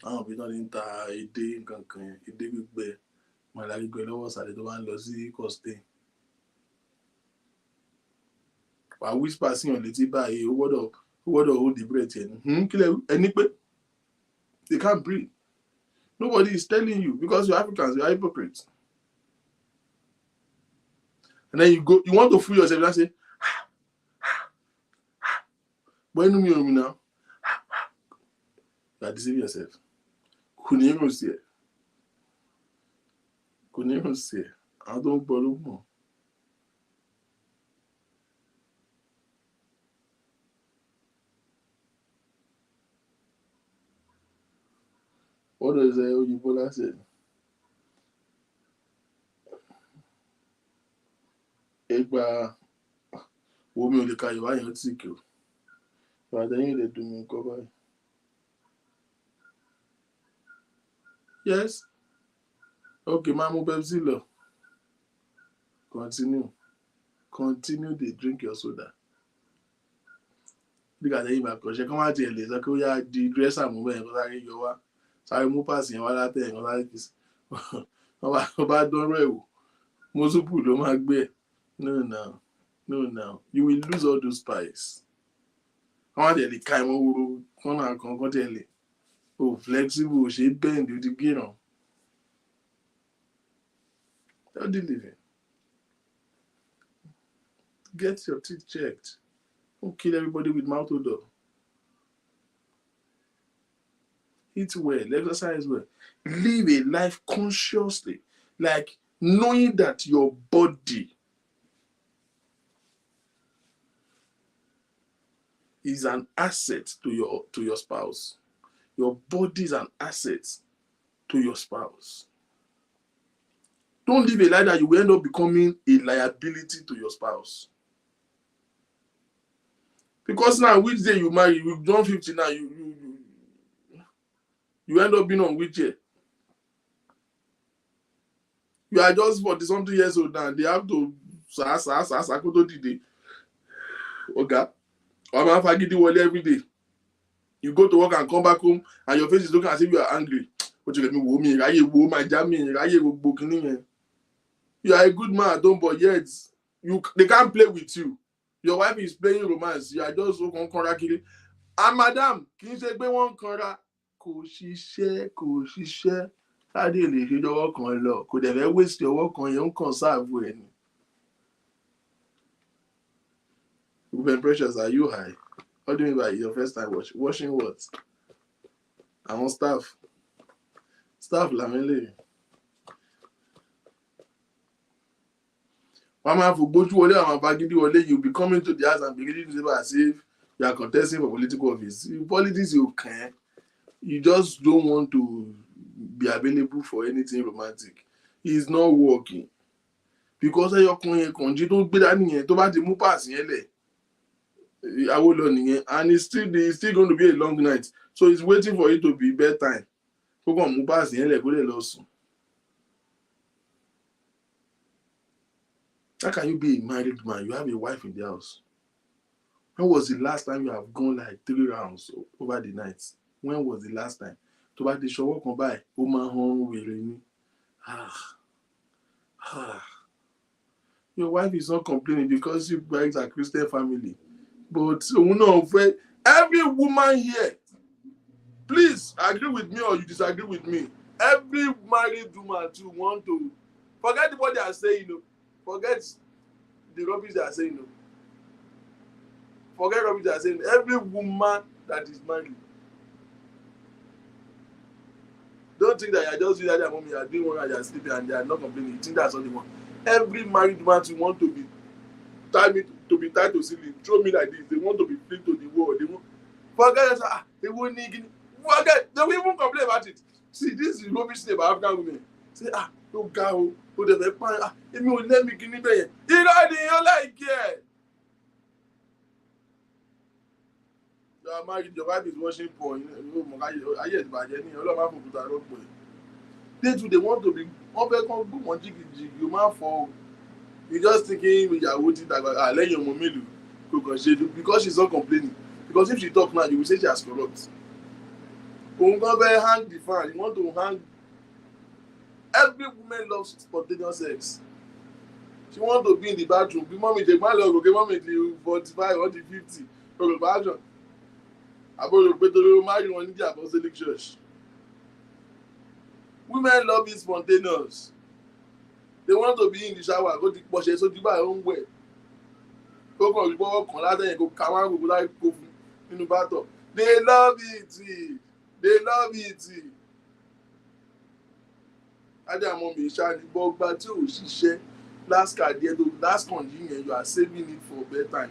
Speaker 1: àwọn òbí náà ní ta èdè nǹkan kan èdè gbígbẹ màlá gbígbẹ lọ́wọ́ ìsàlẹ̀ tó bá ń lọ sí costain wà á whisper síyàn létí báyìí ó gbọ́dọ̀ hold the breath yẹn kílẹ̀ ẹni pé they can't breathe nobody is telling you because you Africans you are hypocrites and then you want to fool yourself and say but inú mi ò rìn náà you are deceiving yourself kò ní irun sí ẹ àwọn tó ń gbọ́ ló mọ̀. What does Oyinbola say? Egba wo mi ò lè ka ìwà yẹn tí kì o. Àtẹ̀yìn lè dùn mí nǹkan báyìí. Yes. Okay, máa mú Pepsi lọ. Continue dey drink your soda. Bí àtẹ̀yìn bá kọ̀ ṣe kí wọ́n má tiẹ̀ lè sọ pé ó yá di dírẹ́sà mú bẹ́ẹ̀ kó sáré yọ wá. Sáré mú pàṣẹ yẹn wá látẹ̀ ẹ̀kan sáré kìí. Wọ́n bá dánrọ́ ẹ̀ wò. Mọ́sùpù ló máa gbé ẹ̀. No. You will lose all those spice. Wọ́n á tẹ̀lé ká ìwọ̀n wúro kọ́nà kankan tẹ̀lé. O flexible ṣe bend o ti gíràn. Healthy living. Get your teeth checked. Don't kill everybody with mouth odor. Eat well, exercise well. Live a life consciously, like knowing that your body is an asset to your spouse. Your body is an asset to your spouse. Don't live a life that you will end up becoming a liability to your spouse. Because now, which day you marry, you've done 50 now, you end up being on wheelchair. You are just 40-something years old now. They have to okay. Every day. You go to work and come back home, and your face is looking as if you are angry. You are a good man at home, but yet they can't play with you. Your wife is playing romance. You are just so conquering. And madam, can you say be one conquer? Kò ṣiṣẹ́. Káde lè ṣe jọ̀wọ́ kan lọ. Kò dẹ̀ fẹ́ waste ọwọ́ kan yẹn ń kàn sáàbù ẹ̀ ni. Ruben Precious, are you high? What do you mean by your first time washing what? Àwọn staff làmílẹ̀. Wọ́n máa fògbójú wọlé àwọn abagídí wọlé. You be coming to the house and beginning to say as if you are contesting for political office. In politics, you can. You just don't want to be available for anything romantic. It's not working. Because ẹyọkùnrin kànjí tó ń gbé dání yẹn tó bá ti mú páàsì yẹn lẹ̀. And it's still going to be a long night. So it's waiting for it to be bedtime. How can you be a married man? You have a wife in the house. When was the last time you have gone like 3 rounds over the night? When was the last time? To buy the shower come by, your wife is not complaining because you guys are Christian family. But every woman here, please agree with me or you disagree with me. Every married woman too want to forget what they are saying. Forget the rubbish they are saying. Forget rubbish they are saying. Every woman that is married. Don't think that you are just doing that at home, you are doing one and you are sleeping and they are not complaining. You think that's all they want. Every married woman too want to be tied to ceiling, throw me like this. They want to be flipped to the wall. They won't forget. They won't need. Forget. They will even complain about it. See, this is rubbish thing about African women. Say, no guy, oh, the fine. If you let me give me there. You know, they don't like it. You are married, your wife is watching porn. I yet by any all of my people are not boy. They too, they want to be one jiggy, you man for. You just thinking with your waiting that let your mommy do because she's not complaining. Because if she talk now, you will say she has corrupt. Hang the fan. You want to hang. Every woman loves spontaneous sex. She want to be in the bathroom. Be mommy, take my love. Okay, mommy, the 45 or the 50. Okay, bathroom. About your better marry one in the apostolic church. Women love it spontaneous. They want to be in the shower. Go to wash so they buy own way. Go come go come go like go in the bathroom. They love it. They love it. Ade among me shall the bug but you she last card there to last convenience you are saving it for better.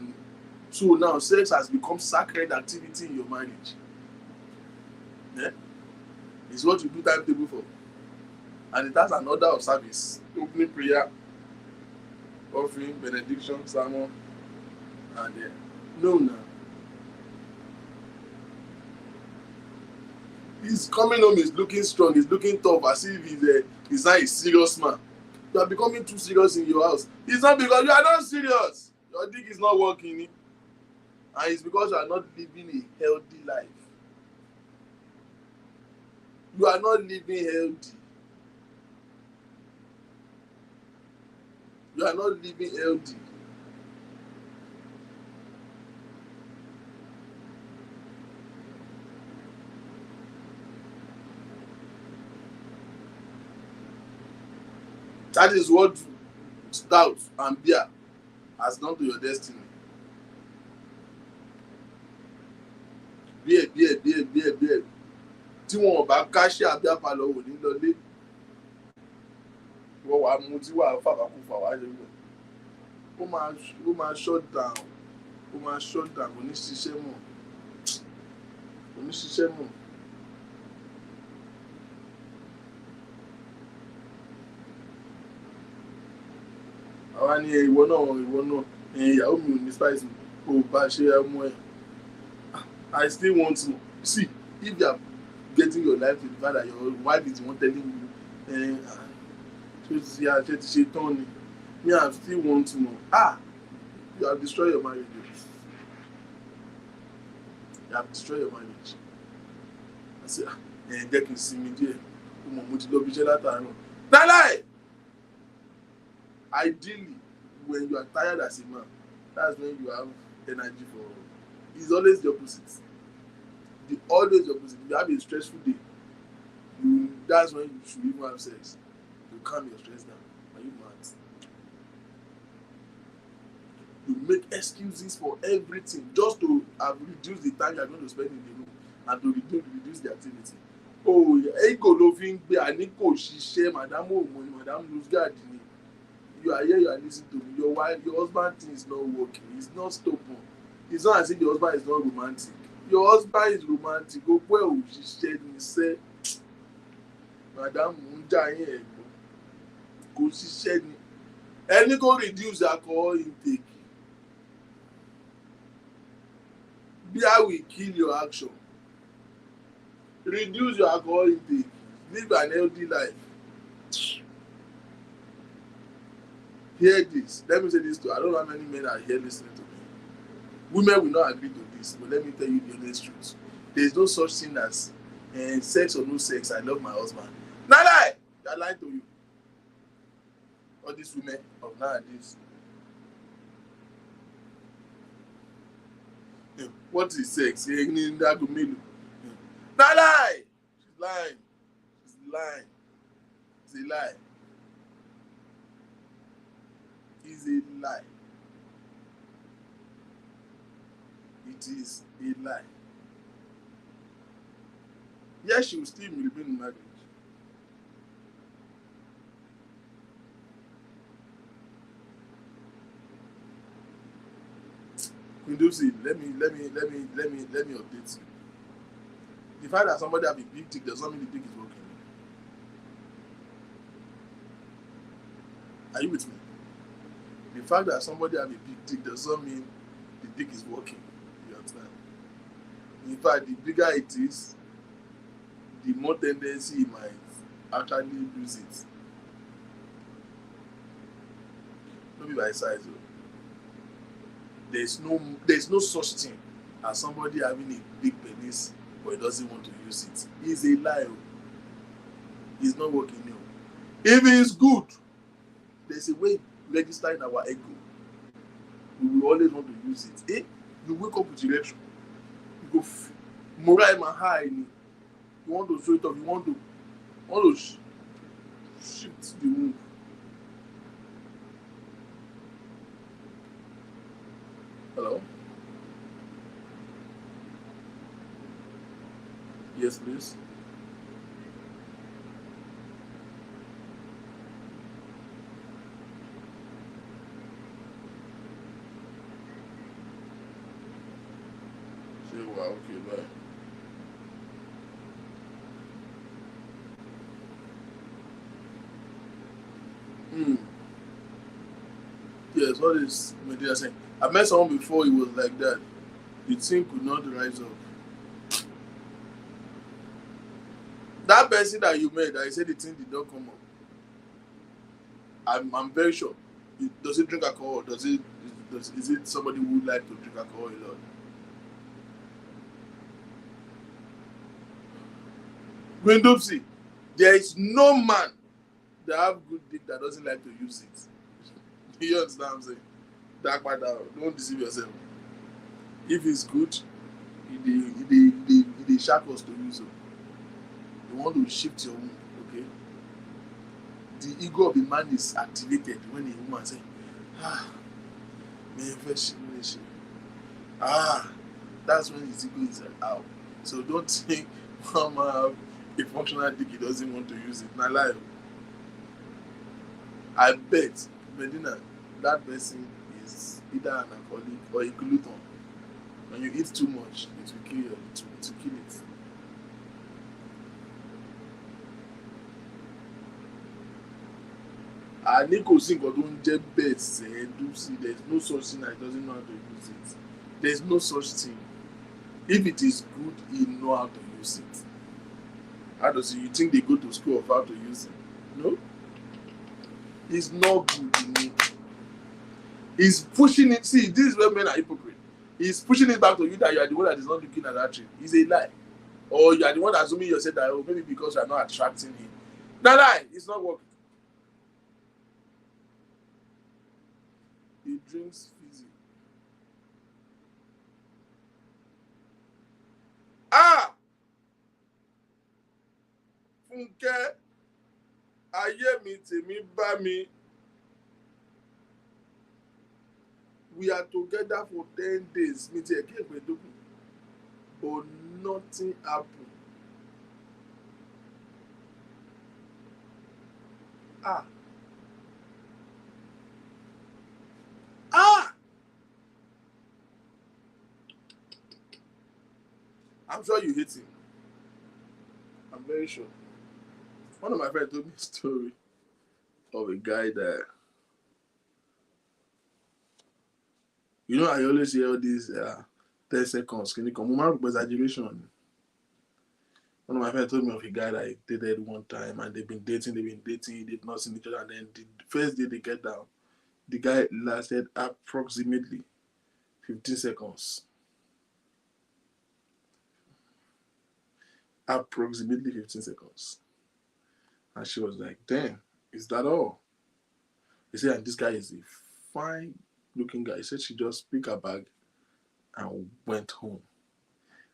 Speaker 1: So now sex has become sacred activity in your marriage. Yeah? It's what you do timetable for. And it has an order of service. Opening prayer, offering, benediction, sermon, and no now. He's coming home, he's looking strong, he's looking tough, as if he's not a serious man. You are becoming too serious in your house. It's not because you are not serious. Your dick is not working. And it's because you are not living a healthy life. You are not living healthy. You are not living healthy. That is what stout and beer has done to your destiny. Beer. Tí wọn bá káṣí àbí àpàlọ́ wò ní lọlé. Wọ́n wàá mú tí wàá fàbàkùfà wá lé wọ̀. Ó máa shut down. Ó máa shut down. Kò ní ṣiṣẹ́ mọ́. Àwa ni ìwọ náà ìyàwó mi ò ní spice mi. Kò bá ṣe ọmọ ẹ̀. I still want to see if you are getting your life to the fact that your wife is the one telling you ṣe tán ni. Me I still want to know. You have destroyed your marriage. You have destroyed your marriage. I say jẹ́ kí n sinmi díẹ̀. Mo ti lọ bí iṣẹ́ látàárọ̀. Láíláí! Ideally, when you are tired as a man, that's when you have energy for. It's always the opposite. Always the opposite. If you have a stressful day, that's when you should even have sex. To calm your stress down. Are you mad? You make excuses for everything just to have reduced the time you are going to spend in the room and to reduce the activity. Oh, ego loving be aniko ṣiṣẹ́ madam omo madam lose guard ni. You are here, you are listening to me. Your husband thing is not working. He's not stopping. It's not as if your husband is not romantic. Your husband is romantic. Go where she said me say, Madam Munja here. Go she said me. Any go reduce alcohol intake. Beer will kill your action. Reduce your alcohol intake. Live an healthy life. Hear this. Let me say this too. I don't know how many men are here listening to me. Women will not agree to this, but let me tell you the honest truth. There is no such thing as sex or no sex. I love my husband. Not lie. They are lying to you. All these women of nowadays. What is sex? Not lie. She's lying. She's lying. It's a lie. It's a lie. It is a lie. Yes, she will still remain in marriage. Kundusi, let me update you. The fact that somebody have a big dick does not mean the dick is working. Are you with me? The fact that somebody have a big dick does not mean the dick is working. You understand? In fact, the bigger it is, the more tendency he might actually lose it. Not be by size. There's no such thing as somebody having a big penis but he doesn't want to use it. It's a lie. It's not working. If it is good, there's a way register in our ego. We will always want to use it. You wake up with erection. You go moral my high. You want to show it off. You want to shift the womb. Hello? Yes, please. Say, wow, okay, bye. Yes, what is Medina saying? I met someone before, he was like that. The thing could not rise up. That person that you met, that you said the thing did not come up. I'm very sure. Does he drink alcohol? Is it somebody who would like to drink alcohol a lot? Gwendopsy, there is no man that have good dick that doesn't like to use it. You understand what I'm saying? Dark matter, don't deceive yourself. If it's good, they shackles to use it. You want to shift your womb, okay? The ego of a man is activated when a woman says, that's when his ego is out. So don't think one man have a functional dick, he doesn't want to use it. Not lie. I bet, Medina, that person is either an alcoholic or a glutton. When you eat too much, it will kill you. It will kill it. And kò sí nǹkan tó ń jẹ́ bẹ́ẹ̀ sẹ́ẹ̀dúsí. There's no such thing that he doesn't know how to use it. There's no such thing. If it is good, he know how to use it. How does you think they go to school of how to use it? No. It's not good. He's pushing it. See, this is where men are hypocrite. He's pushing it back to you that you are the one that is not looking at that tree. It's a lie. Or you are the one assuming yourself that, oh, maybe because you are not attracting him. No lie. It's not working. He drinks fizzy. Funke, ayé mi tèmi bá mi. We are together for 10 days. But nothing happened. I'm sure you hate him. I'm very sure. One of my friends told me a story of a guy that, you know, I always hear all these 10 seconds. Can you come? Exaggeration. One of my friends told me of a guy that he dated one time and they've been dating, they've not seen each other. And then the first day they get down, the guy lasted approximately 15 seconds. Approximately 15 seconds. And she was like, damn, is that all? He said, and this guy is a fine looking guy. He said she just picked her bag and went home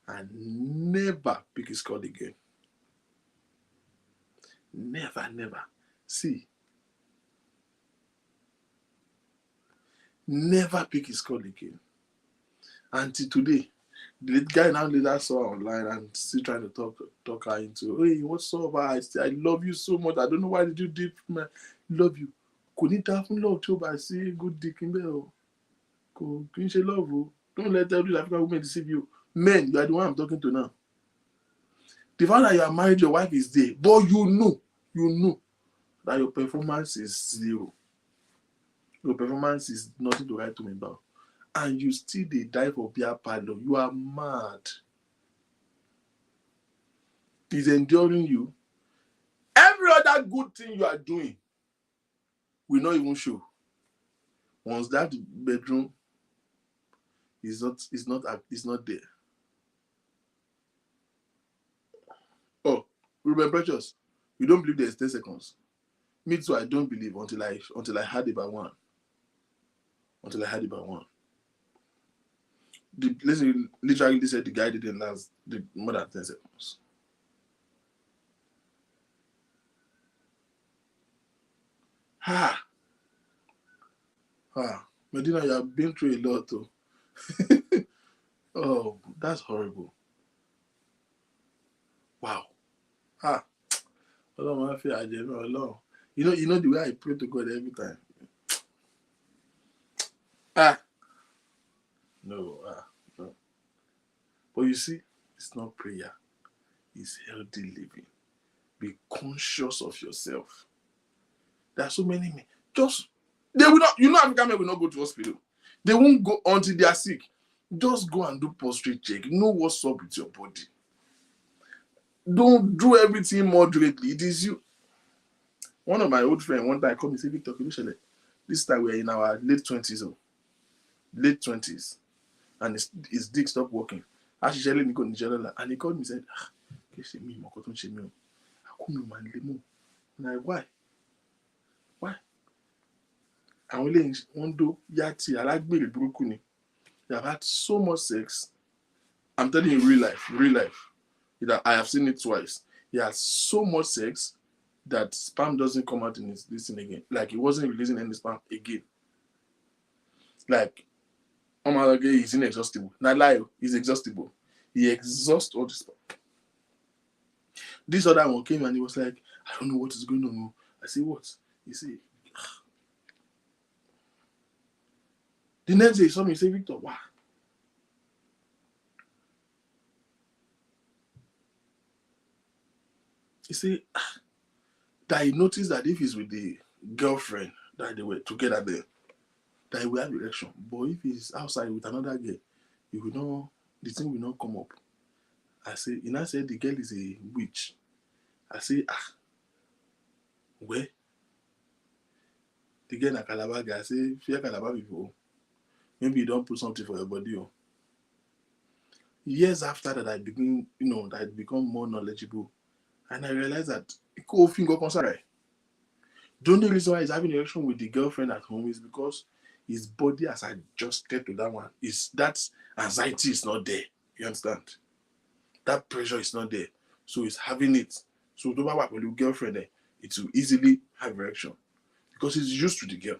Speaker 1: and never pick his call again. Never. See, never pick his call again. Until today, the guy now later saw her online and still trying to talk her into, hey, what's up? I love you so much. I don't know why did you do it. Love you. Kò ní dá fún love tí ó bá sí good dick ń bẹ̀ o. Kò kì í ṣe love o. Don't let every African woman deceive you. Men, you are the one I'm talking to now. The fact that you are married, your wife is there, but you know that your performance is zero. Your performance is nothing to write home about. And you still dey die for beer parlour. You are mad. It's enduring you. Every other good thing you are doing will not even show. Once that bedroom is not there. Oh, Ruben Precious, you don't believe there's 10 seconds. Me too, I don't believe until I had it by one. Until I had it by one. Literally said the guy didn't last more than 10 seconds. Medina, you have been through a lot too. Oh, that's horrible. Wow. Ọlọ́run á fi àjẹ́ náà Ọlọ́run. You know the way I pray to God every time. No. But you see, it's not prayer. It's healthy living. Be conscious of yourself. There are so many men. They will not. African men will not go to hospital. They won't go until they are sick. Just go and do prostate check. Know what's up with your body. Don't do everything moderately. It is you. One of my old friends one time called me and said, Victor, this time we're in our late 20s. Late 20s. And his dick stopped working. And he called me and said, I'm like, why? Àwọn eléyìí wọ́n dó yàtì alágbèrè burúkú ni. They have had so much sex. I'm telling you, real life. I have seen it twice. He has so much sex that sperm doesn't come out in this thing again. Like, he wasn't releasing any sperm again. Like, oh my God, he's inexhaustible. Not lie, he's exhaustible. He exhausts all the sperm. This other one came and he was like, I don't know what is going on. I say, what? He said, the next day he saw me, he said, Victor, wow. He said that he noticed that if he's with the girlfriend that they were together there, that he will have erection. But if he's outside with another girl, he will not, the thing will not come up. I say, and I said the girl is a witch. I say, where? The girl na Calabar guy. I say, fear Calabar people. Maybe you don't put something for your body. Years after that, I become more knowledgeable. And I realized that the only reason why he's having an erection with the girlfriend at home is because his body has adjusted to that one. That anxiety is not there. You understand? That pressure is not there. So he's having it. So don't work with your girlfriend, it will easily have erection. Because he's used to the girl.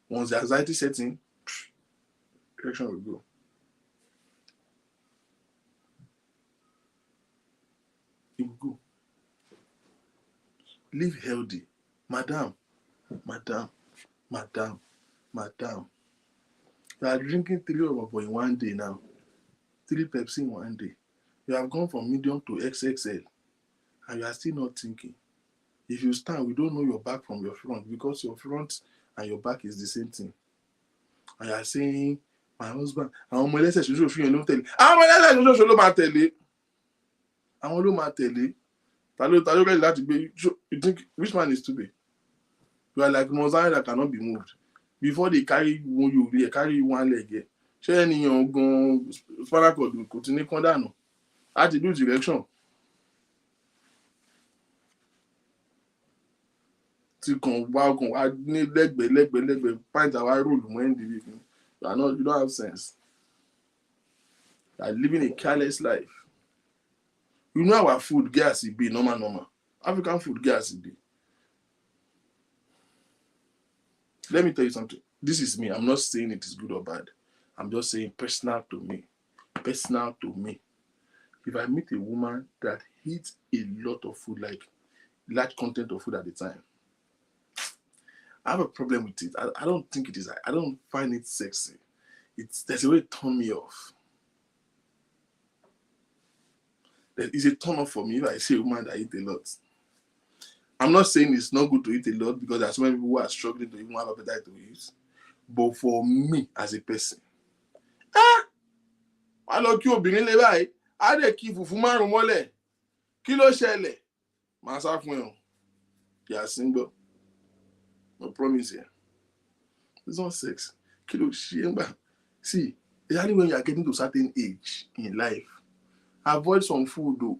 Speaker 1: Once the anxiety sets in, erection will go. It will go. Live healthy. Madam. You are drinking 3 Omobo in one day now. 3 Pepsi in one day. You have gone from medium to XXL. And you are still not thinking. If you stand, we don't know your back from your front because your front and your back is the same thing. And you are saying, my husband, àwọn ọmọ ẹlẹ́sẹ̀ ṣoṣo fi hàn ló ń tẹ̀lé. Àwọn ọmọ ẹlẹ́sẹ̀ ṣoṣo ló máa tẹ̀lé. Àwọn ló máa tẹ̀lé. Ta ló ready láti gbé? You think which man is stupid? You are like Mozart that cannot be moved. Before they carry you, they carry one leg here. Ṣé ẹnìyàn gan spinal cord kò ti ní kán dànù? Láti do direction. Tí kan wá ní lẹ́gbẹ̀ẹ́ pint àwa roll mọ́ ẹ́ndì wí fún you don't have sense. You are living a careless life. You know our food get as e be normal. African food get as e be. Let me tell you something. This is me. I'm not saying it is good or bad. I'm just saying personal to me. If I meet a woman that eats a lot of food, like large content of food at the time, I have a problem with it. I don't think it is. I don't find it sexy. There's a way it turn me off. There is a turn off for me if I see a woman that eats a lot. I'm not saying it's not good to eat a lot because there's so many people who are struggling to even have appetite to eat. But for me as a person, wà lọ kí obìnrin lé báyìí, á dẹ̀ kí fùfú márùn mọ́lẹ̀. Kí ló ṣẹlẹ̀? Màá sá fún ẹ o. Yà single. No promise here. It's not sex. Kí ló ṣe ń gbà? See, especially when you are getting to a certain age in life, avoid some food though.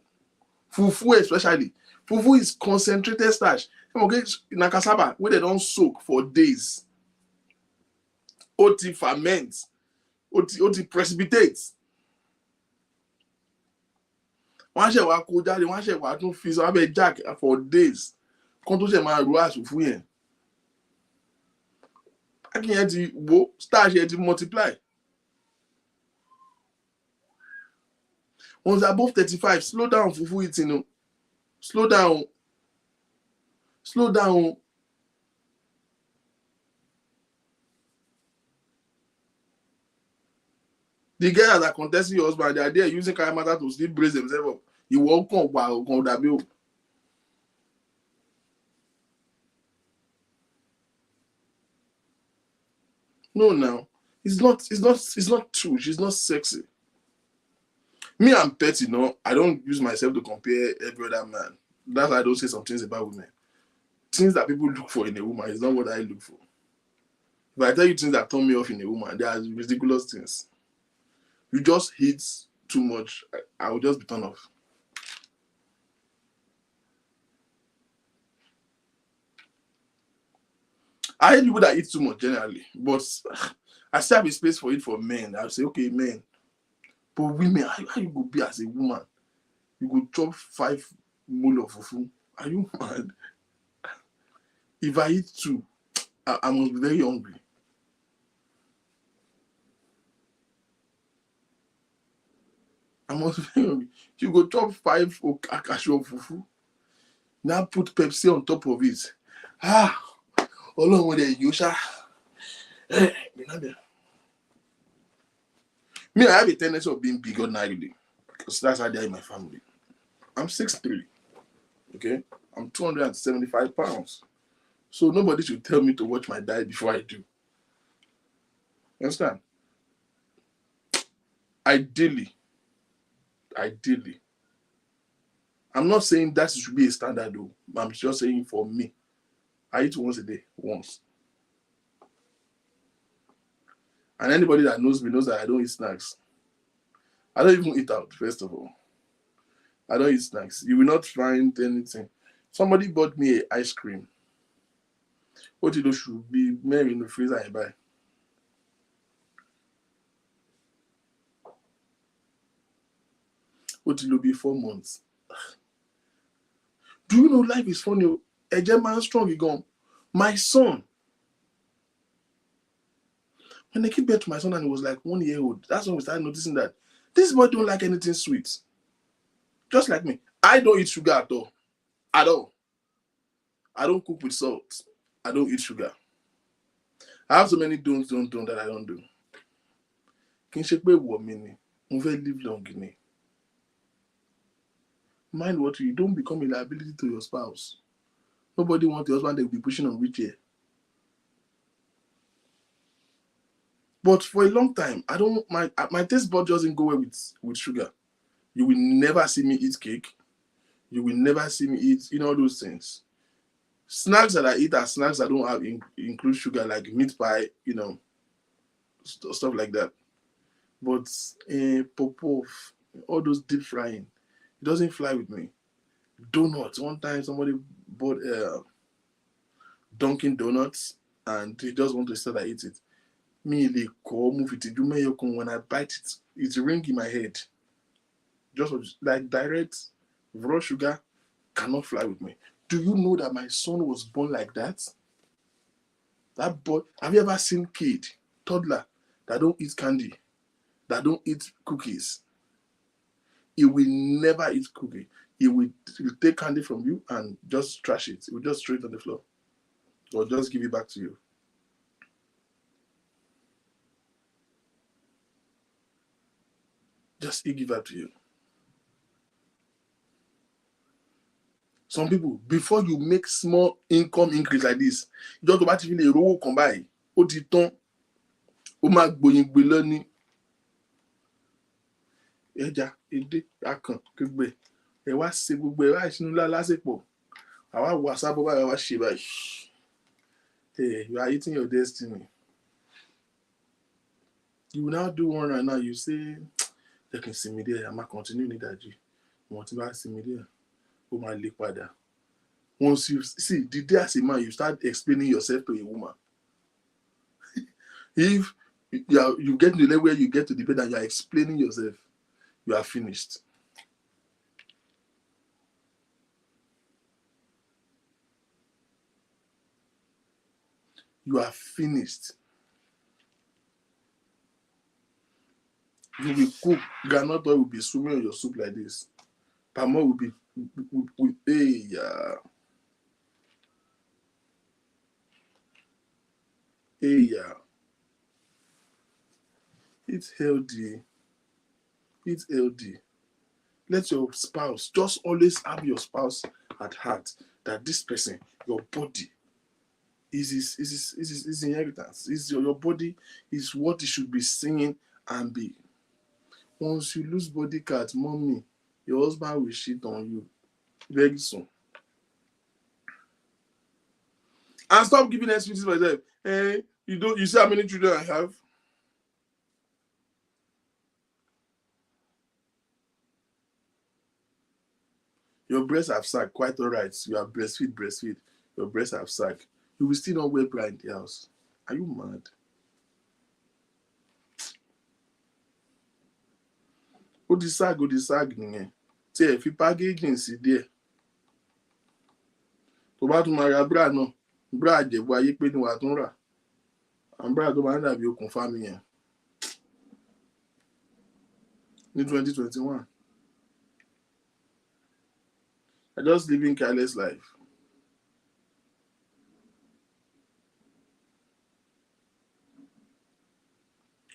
Speaker 1: Fufu especially. Fufu is concentrated starch. Okay, na cassava wey dem don soak for days. Ó ti ferment. Ó ti precipitate. Wọ́n ṣẹ̀ wá kó jáde, wọ́n ṣẹ̀ wá tún fi sọ abẹ́ jack for days. Kán tó ṣẹ̀ máa ro àsùnfú yẹn. Akínyẹn ti wo starch yẹn ti multiply. Once above 35, slow down fufu eating o. Slow down. Slow down. The girls that are contesting your husband, they are there using kayamata to still brace themselves up. You won't come while on that bill. No, now. It's not true. She's not sexy. Me, I'm petty, I don't use myself to compare every other man. That's why I don't say some things about women. Things that people look for in a woman is not what I look for. If I tell you things that turn me off in a woman, they are ridiculous things. You just hit too much, I will just be turned off. I hate people that eat too much generally, but I still have a space for it for men. I'll say, okay, men. But women, how you go be as a woman? You go chop 5 mole of fufu. Are you mad? If I eat 2, I must be very hungry. I must be very hungry. You go chop 5 akashi of fufu. Now put Pepsi on top of it. Ọlọ́run with a yosha. Me, I have a tendency of being big ordinarily because that's how they are in my family. I'm 6'3", okay? I'm 275 pounds. So nobody should tell me to watch my diet before I do. You understand? Ideally, I'm not saying that should be a standard though. I'm just saying for me, I eat once a day, once. And anybody that knows me knows that I don't eat snacks. I don't even eat out, first of all. I don't eat snacks. You will not find anything. Somebody bought me an ice cream. What you do should be made in the freezer and buy. What you do be 4 months. Do you know life is funny? A German strong gone. My son. When they gave birth to my son and he was like 1 year old, that's when we started noticing that this boy don't like anything sweet. Just like me. I don't eat sugar at all. At all. I don't cook with salt. I don't eat sugar. I have so many don't that I don't do. Kì í ṣe pé wọ̀ mí ni, mo fẹ́ live long ni. Mind what you don't become a liability to your spouse. Nobody wants your husband to be pushing on wheelchair. But for a long time, my taste bud doesn't go well with sugar. You will never see me eat cake. You will never see me eat, all those things. Snacks that I eat are snacks that don't have include sugar, like meat pie, stuff like that. But popov, all those deep frying, it doesn't fly with me. Donuts. One time somebody bought Dunkin' Donuts and they just want to start to eat it. Me, they call move it. When I bite it, it's ring in my head. Just like direct raw sugar cannot fly with me. Do you know that my son was born like that? That boy, have you ever seen kid, toddler, that don't eat candy, that don't eat cookies? He will never eat cookie. He'll take candy from you and just trash it. He will just throw it on the floor. Or just give it back to you. Just give it back to you. Some people, before you make small income increase like this, just about even a row come by, ó ti tán, ó máa gbòyìngbò lọ ní ẹja, edé, akàn, gbogbo ẹ̀. Ẹ wá ṣe gbogbo ẹ̀ wá ìṣinú lásìpọ̀. Àwa wà sábọ̀ báyìí wá ṣe báyìí. Hey, you are eating your destiny. You will now do one right now. You say, "They can see me there. I'm gonna continue ní ìdajì. Wọ́n ti bá see me there. Ó máa lè padà." Once you see the day as a man, you start explaining yourself to a woman. If you get to the level where you get to the bed and you are explaining yourself, you are finished. You are finished. You will cook. Groundnut oil will be swimming on your soup like this. Palm oil will be hey, yeah. Hey, yeah. It's healthy. It's healthy. Let your spouse, just always have your spouse at heart, that this person, your body, is his inheritance. Your body is what it should be singing and be. Once you lose body count, mommy, your husband will shit on you very soon. And stop giving excuses for yourself. Hey, you see how many children I have? Your breasts have sagged, quite all right. You are breastfeed. Your breasts have sagged. You will still not wear bra in the house. Are you mad? Ó di sag nìyẹn. Tí ẹ fi packaging sí díẹ̀. Tó bá tún máa ra bra náà, bra àjẹ̀bú ayé pé ni wàá tún rà. Àwọn bra tó máa ń dàbí okùn fámi yẹn. Ní 2021. I just living careless life.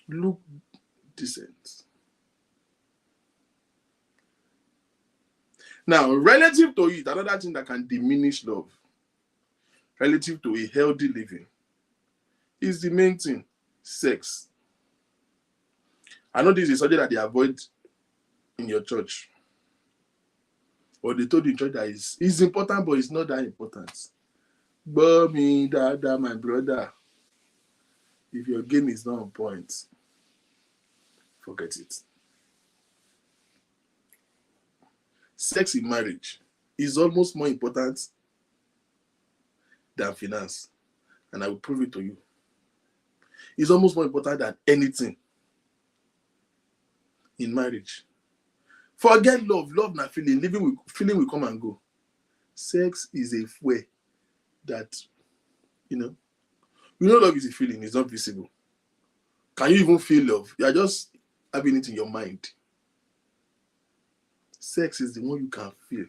Speaker 1: Look decent. Now, relative to it, another thing that can diminish love, relative to a healthy living, is the main thing, sex. I know this is something that they avoid in your church. Or they told you in church that it's important, but it's not that important. But me, dada, my brother, if your game is not on point, forget it. Sex in marriage is almost more important than finance. And I will prove it to you. It's almost more important than anything in marriage. Forget love. Love not feeling. Feeling will come and go. Sex is a way that, love is a feeling. It's not visible. Can you even feel love? You are just having it in your mind. Sex is the one you can feel.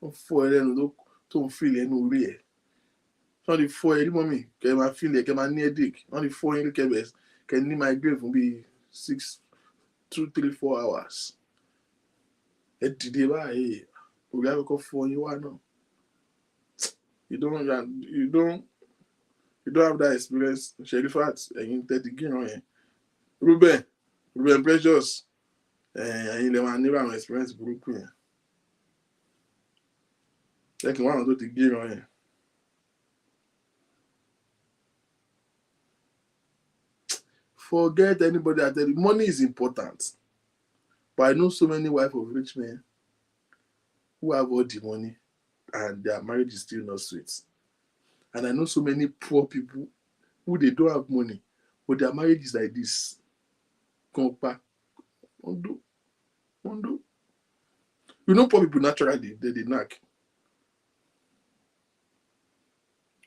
Speaker 1: Don't feel any real. Not the four any mommy. Can I feel like I'm near dick? Not the four any cabes. Can need my grave will be 2, 3, 4 hours. And today, we have a call for you. No, you don't have that experience. Sherifat, and you 30 on here. Ruben Precious, and you never have experience Brooklyn. Like one of the gear on here. Forget anybody that tell you money is important. But I know so many wives of rich men who have all the money and their marriage is still not sweet. And I know so many poor people who they don't have money, but their marriage is like this. Compa. Undo. Poor people naturally, they knack.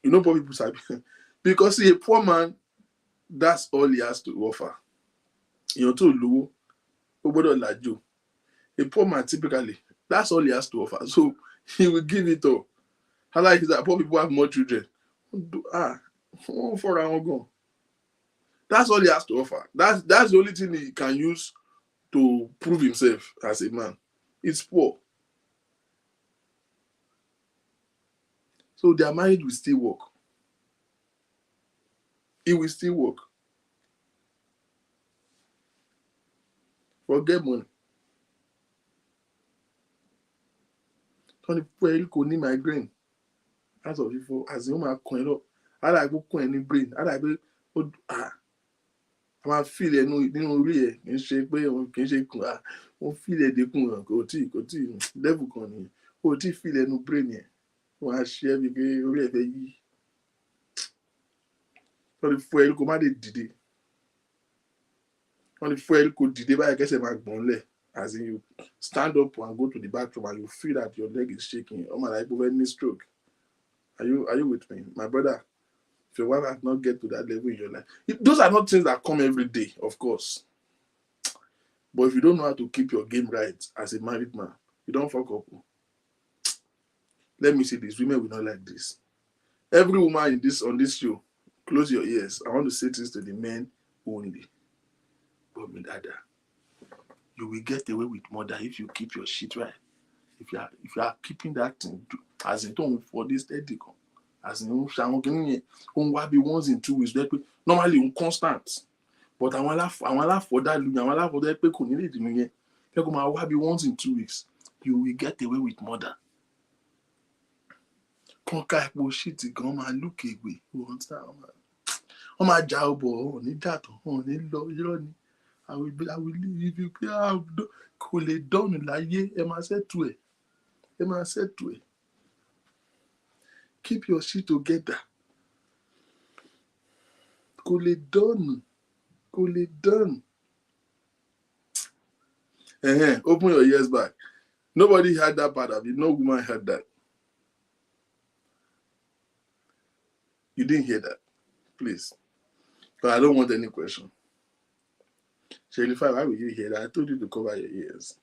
Speaker 1: Poor people sabi. Because see, a poor man, that's all he has to offer. To low, a poor man typically, that's all he has to offer. So he will give it all. How like is that poor people have more children? For our go. That's all he has to offer. That's the only thing he can use to prove himself as a man. It's poor. So their marriage will still work. It will still work. Forget money. Tony Fuel kò ní migraine. As of before, as the woman coin up, I like to coin any brain. I like to máa feel ẹnu nínú orí ẹ kì í ṣe pé kì í ṣe kùn wọ́n feel ẹ dínkù hàn kò tí level kan nìyẹn kò tí feel ẹnu brain yẹn wọ́n á ṣe é bí pé orí ẹ fẹ́ yí. Wọ́n lè fún ẹ kó má lè dìde. Wọ́n lè fún ẹ kó dìde báyìí kẹ́sẹ̀ máa gbọ̀n lẹ̀. As in you stand up and go to the bathroom and you feel that your leg is shaking. Oh my, like any stroke. Are you with me, my brother? If your wife has not get to that level in your life, those are not things that come every day, of course. But if you don't know how to keep your game right as a married man, you don't fuck up. Let me say this: women will not like this. Every woman on this show, close your ears. I want to say this to the men only. But me dada, you will get away with murder if you keep your shit right. If you are keeping that thing as in don't for this steady, as in once in 2 weeks, normally constant. But I want for that look, I want for that people need it. Once in 2 weeks, you will get away with murder. Conquer shit gan ma look away. You understand? Oh my job, oh, need that, oh, need love, you know. I will leave you. Kò lè dọ́nù láyé, ẹ máa ṣètò ẹ̀. Ẹ máa ṣètò ẹ̀. Keep your shit together. Kò lè dọ́nù. Kò lè dọ́nù. Open your ears back. Nobody heard that part of it. No woman heard that. You didn't hear that. Please. But I don't want any question. Shelly, why will you hear that? I told you to cover your ears.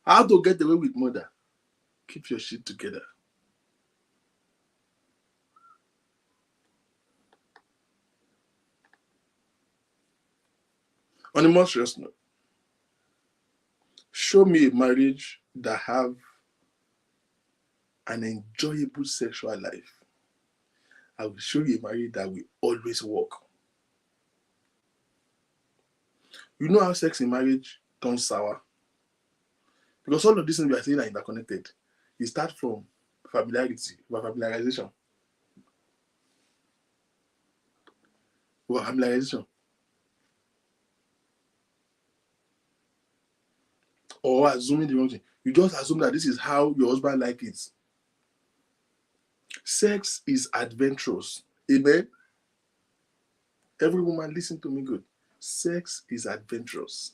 Speaker 1: How to get away with murder? Keep your shit together. On a more serious note, show me a marriage that have an enjoyable sexual life. I will show you a marriage that will always work. You know how sex in marriage turns sour? Because all of these things we are saying are interconnected. You start from familiarization. Or assuming the wrong thing. You just assume that this is how your husband likes it. Sex is adventurous. Amen? Every woman, listen to me good. Sex is adventurous.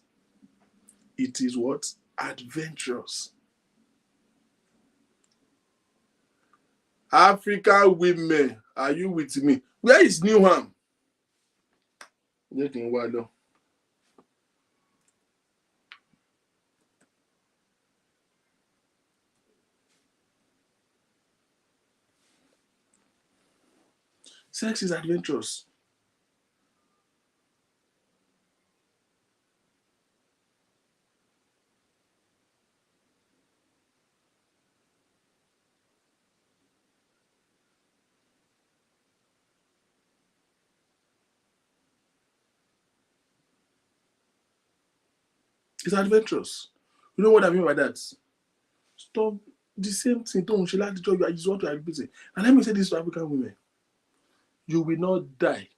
Speaker 1: It is what? Adventurous. African women, are you with me? Where is Newham? Sex is adventurous. It's adventurous. You know what I mean by that? Stop the same thing. Don't she like the job? You want to repeat. And let me say this to African women. You will not die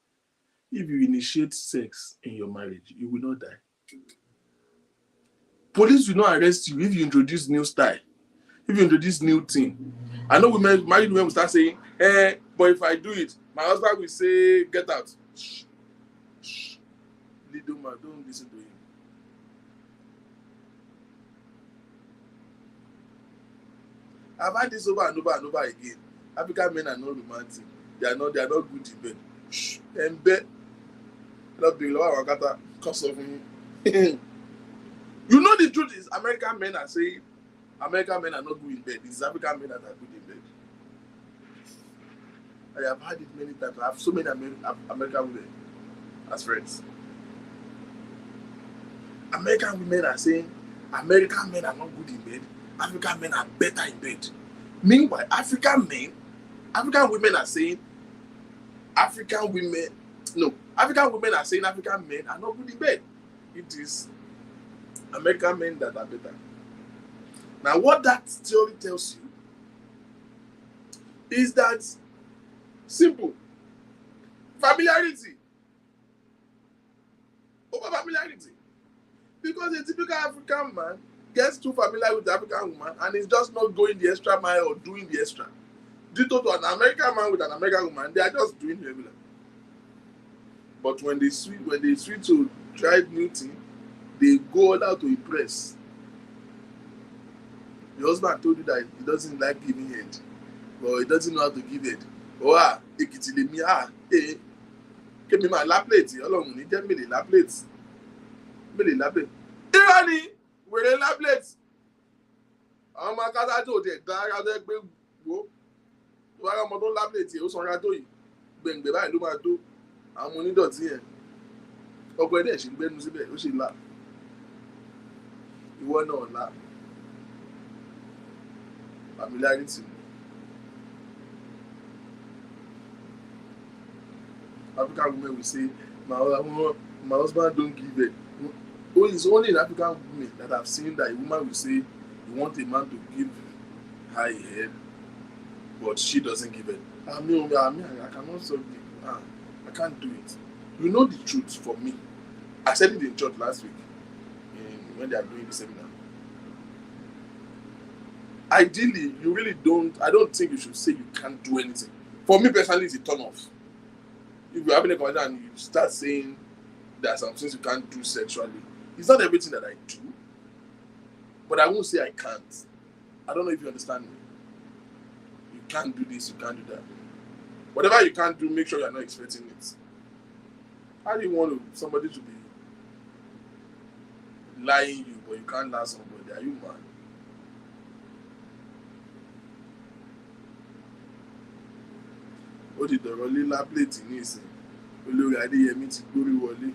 Speaker 1: if you initiate sex in your marriage. You will not die. Police will not arrest you if you introduce new style, if you introduce new thing. I know married women will start saying, but if I do it, my husband will say, get out. Shh. Shh. Don't listen to him. I've had this over and over again. African men are not romantic. They are not good in bed. Shh. In bed. Not being lower wakata. Cause of me. You know the truth is American men are saying American men are not good in bed. It's African men that are good in bed. I have had it many times. I have so many American women as friends. American women are saying American men are not good in bed. African men are better in bed. Meanwhile, African women are saying African women are saying African men are not good in bed. It is American men that are better. Now, what that theory tells you is that simple familiarity over familiarity. Because a typical African man gets too familiar with the African woman and is just not going the extra mile or doing the extra. Due to an American man with an American woman, they are just doing regular. But when they switch to try new thing, they go all out to impress. The husband told you that he doesn't like giving head, or he doesn't know how to give head. Or Ekiti lemi kemi ma la plate, Ọlọ́run ní jẹ́ mele la plate. Irọ́ ni wèrè la plate. Àwọn ọmọ akátá tó dẹ̀ dá ara tó gbé wo. Tó bá ọmọ tó la plate ó sanra tó yìí. Gbẹ̀ngbẹ̀ báyìí ló máa tó. Àwọn onídọ̀tí yẹn. Ọkọ ẹ̀dẹ̀ ṣì ń gbẹ́nu síbẹ̀ ó ṣe là. Ìwọ náà là. Familiarity. African women will say, my husband don't give it. It's only in African women that I've seen that a woman will say, you want a man to give her a head, but she doesn't give it. I cannot solve it. I can't do it. You know the truth for me. I said it in church last week when they are doing the seminar. Ideally, I don't think you should say you can't do anything. For me personally, it's a turn off. If you're having a conversation and you start saying there are some things you can't do sexually, it's not everything that I do, but I won't say I can't. I don't know if you understand me. You can't do this, you can't do that. Whatever you can't do, make sure you're not expecting it. How do you want somebody to be lying you, but you can't lie somebody? Are you mad? Ó ti dọ̀rọ̀ lílá plate ní ìsìn olórí Adéyẹmí ti gbórí wọlé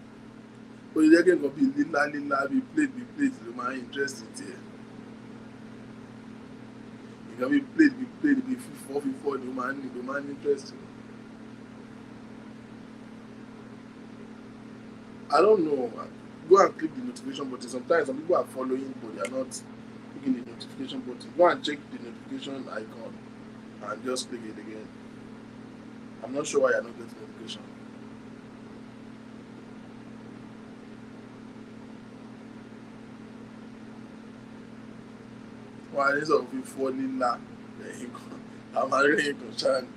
Speaker 1: ó ti jẹ́ kí nǹkan bíi lílá bíi plate ló máa ń interest tiẹ̀ nǹkan bíi plate bíi fífọ́ ni ló máa ń interest. I don't know, go and click the notification button. Sometimes some people are following but they are not clicking the notification button. Go and check the notification icon and just click it again. I'm not sure why you're not getting notification. Why is it before Lila? I'm already concerned.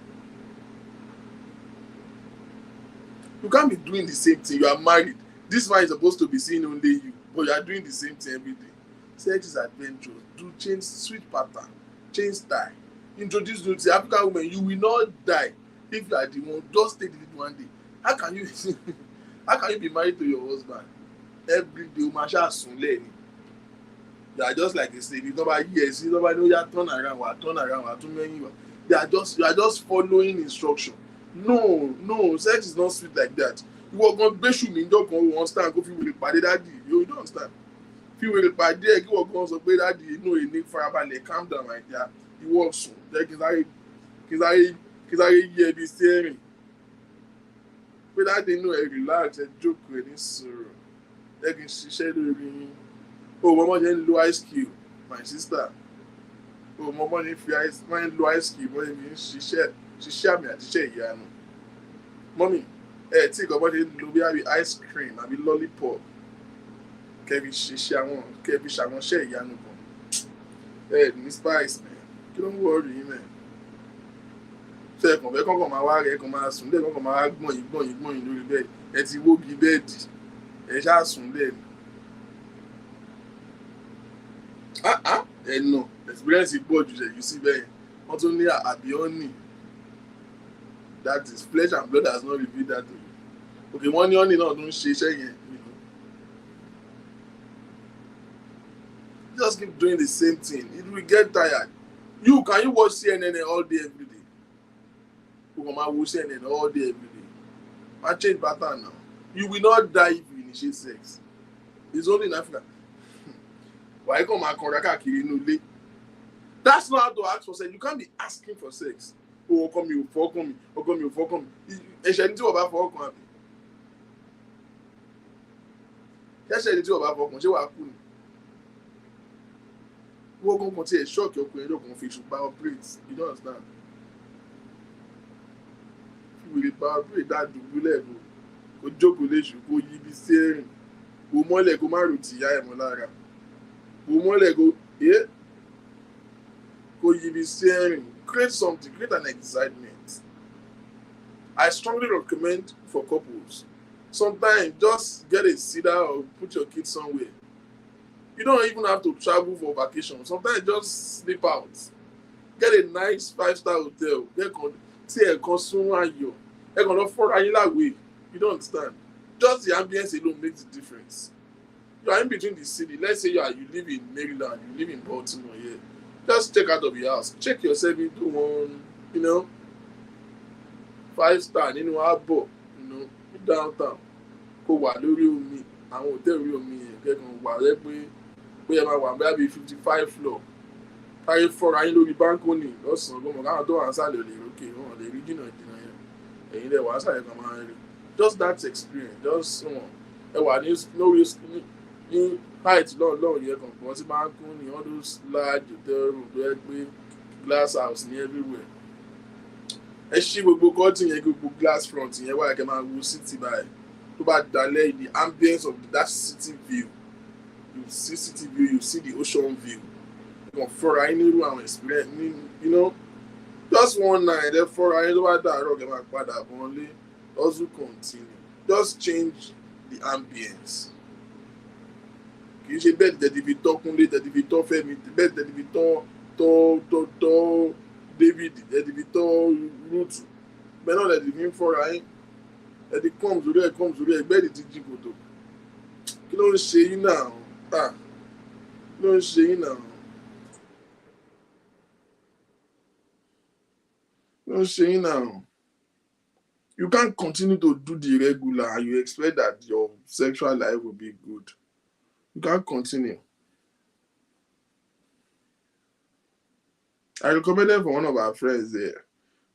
Speaker 1: You can't be doing the same thing. You are married. This man is supposed to be seeing only you, but you are doing the same thing every day. Sex is adventurous. Do change switch pattern, change style. Introduce you to African women. You will not die. If you are the one, just take it one day. How can you be married to your husband every day? They are just like a slave. You nobody hears, nobody know you turn around, you are just following instruction. No, sex is not sweet like that. You are going to be sure you don't understand. If you will party that day, you don't understand. If you will party, you are going to say that day. You know you need fire, calm down right there. You walk soon. Kí sáré yí ẹbí steering pé láti inú ẹ relax ẹ jókòó ẹ ní sọ̀rọ̀ ẹ kì í ṣiṣẹ́ lórí yín o mọ́mọ́ ṣe ń lo ice cube my sister o mọ́mọ́ ṣe máa ń lo ice cube wọ́n ṣe fi ń ṣiṣẹ́ àmì àti iṣẹ́ ìyanu mọ́mì ẹ tí ìkọ́ bọ́ ṣe ń lo bí àbí ice cream àbí lollipop kẹ́bi ṣàwọn iṣẹ́ ìyanu kan ẹ ní spice man kí ló ń wọ́ọ̀rì yín mẹ́rin. Ẹ̀kàn fẹ́ kọ́kàn máa wá rẹ̀ ẹ̀kàn máa sùn lẹ́ẹ̀kan kọ́kàn máa wá gbọ̀n yín lórí bẹ́ẹ̀ ẹ ti wógi bẹ́ẹ̀dì ẹ ṣáà sùn lẹ́ẹ̀ ni. Ẹ̀nà experience pọ̀ jù ṣẹ̀jú sí bẹ́ẹ̀ wọ́n tún ní àbíọ́nì that is flesh and blood has not revealed that to you. Okay, wọ́n ní ọ́nì náà tó ń ṣe iṣẹ́ yẹn. Just keep doing the same thing. It will get tired. Can you watch CNN all day every day? You can watch CNN all day every day. I change pattern now. You will not die if you initiate sex. It's only in Africa. Why come and káàkiri inú ilé? That's not how to ask for sex. You can't be asking for sex. Oh, ọkọ mi ò fọkàn mi, ọkọ mi ò fọkàn mi. Ẹ̀ṣẹ̀ ni tí wọ́n bá fọkàn àbí. Ẹ̀ṣẹ̀ ni tí wọ́n bá fọkàn ṣé wàá kú ni. Wọ́n kankan tí ẹ̀ ṣọ́ọ̀kì ọkùnrin lọ́kàn fi ṣùgbọ́n operate. You don't understand? Wèrè bá operate dá dùbúlẹ̀ bò. Kó jókòó léṣù kó yí bí sẹ́rìn. Kó mọ́lẹ̀ kó má rò tìyá ẹ̀ mọ́ lára. Kó mọ́lẹ̀ kó go you be sharing, create something, create an excitement. I strongly recommend for couples. Sometimes just get a sitter or put your kids somewhere. You don't even have to travel for vacation. Sometimes just sleep out. Get a nice 5-star hotel. See a consumer you. You don't understand. Just the ambience alone makes a difference. You are in between the city. Let's say you live in Maryland, you live in Baltimore here. Just check out of your house. Check yourself into one, 5-star nínú Abo, downtown. Kó wà lórí omi, àwọn hòtẹ́ẹ̀lì orí omi yẹn kẹ́kọ̀ọ́ wà rẹ́ pé bóyá máa wà bóyá bíi 55 floor. Káyé fọ́ra yín lórí báńkónì lọ́sàn-án gbọ́mọ̀ káwọn tó wà ń sàlẹ̀ lè rókè wọn lè rí jìnnà yẹn. Ẹ̀yin lẹ̀ wà ń sàlẹ̀ kan máa ń rí. Just that experience, just ẹ wà ní height lọ́ọ̀ yẹn kankan tí máa ń kún ní all those large hotel room tó yẹ pé glass house ní everywhere. Ẹ ṣí gbogbo curtain yẹn gbogbo glass front yẹn wáyé kẹ́ máa wo city báyìí tó bá dalẹ̀ the ambience of that city view, you see city view, you see the ocean view. Kàn fọ́ra yín nírú àwọn experience just one night ẹ fọ́ra yín tó bá dàárọ̀ kẹ́ máa padà bọ̀ lé also continue, just change the ambience. Kì í ṣe bẹ́ẹ̀ tẹ̀díbi tọ́ Kúnlé tẹ̀díbi tọ́ Fẹ́mi bẹ́ẹ̀ tẹ̀díbi tọ́ David tẹ̀díbi tọ́ Ruth bẹ́ẹ̀ náà tẹ̀díbi ń fọ́ra yín ẹ̀dí comes orí ẹ̀ bẹ́ẹ̀ ti jí kòtò. Kí ló ń ṣe yín náà? Kí ló ń ṣe yín náà? Kí ló ń ṣe yín náà? You can't continue to do the regular and you expect that your sexual life will be good. You can't continue. I recommended for one of our friends there.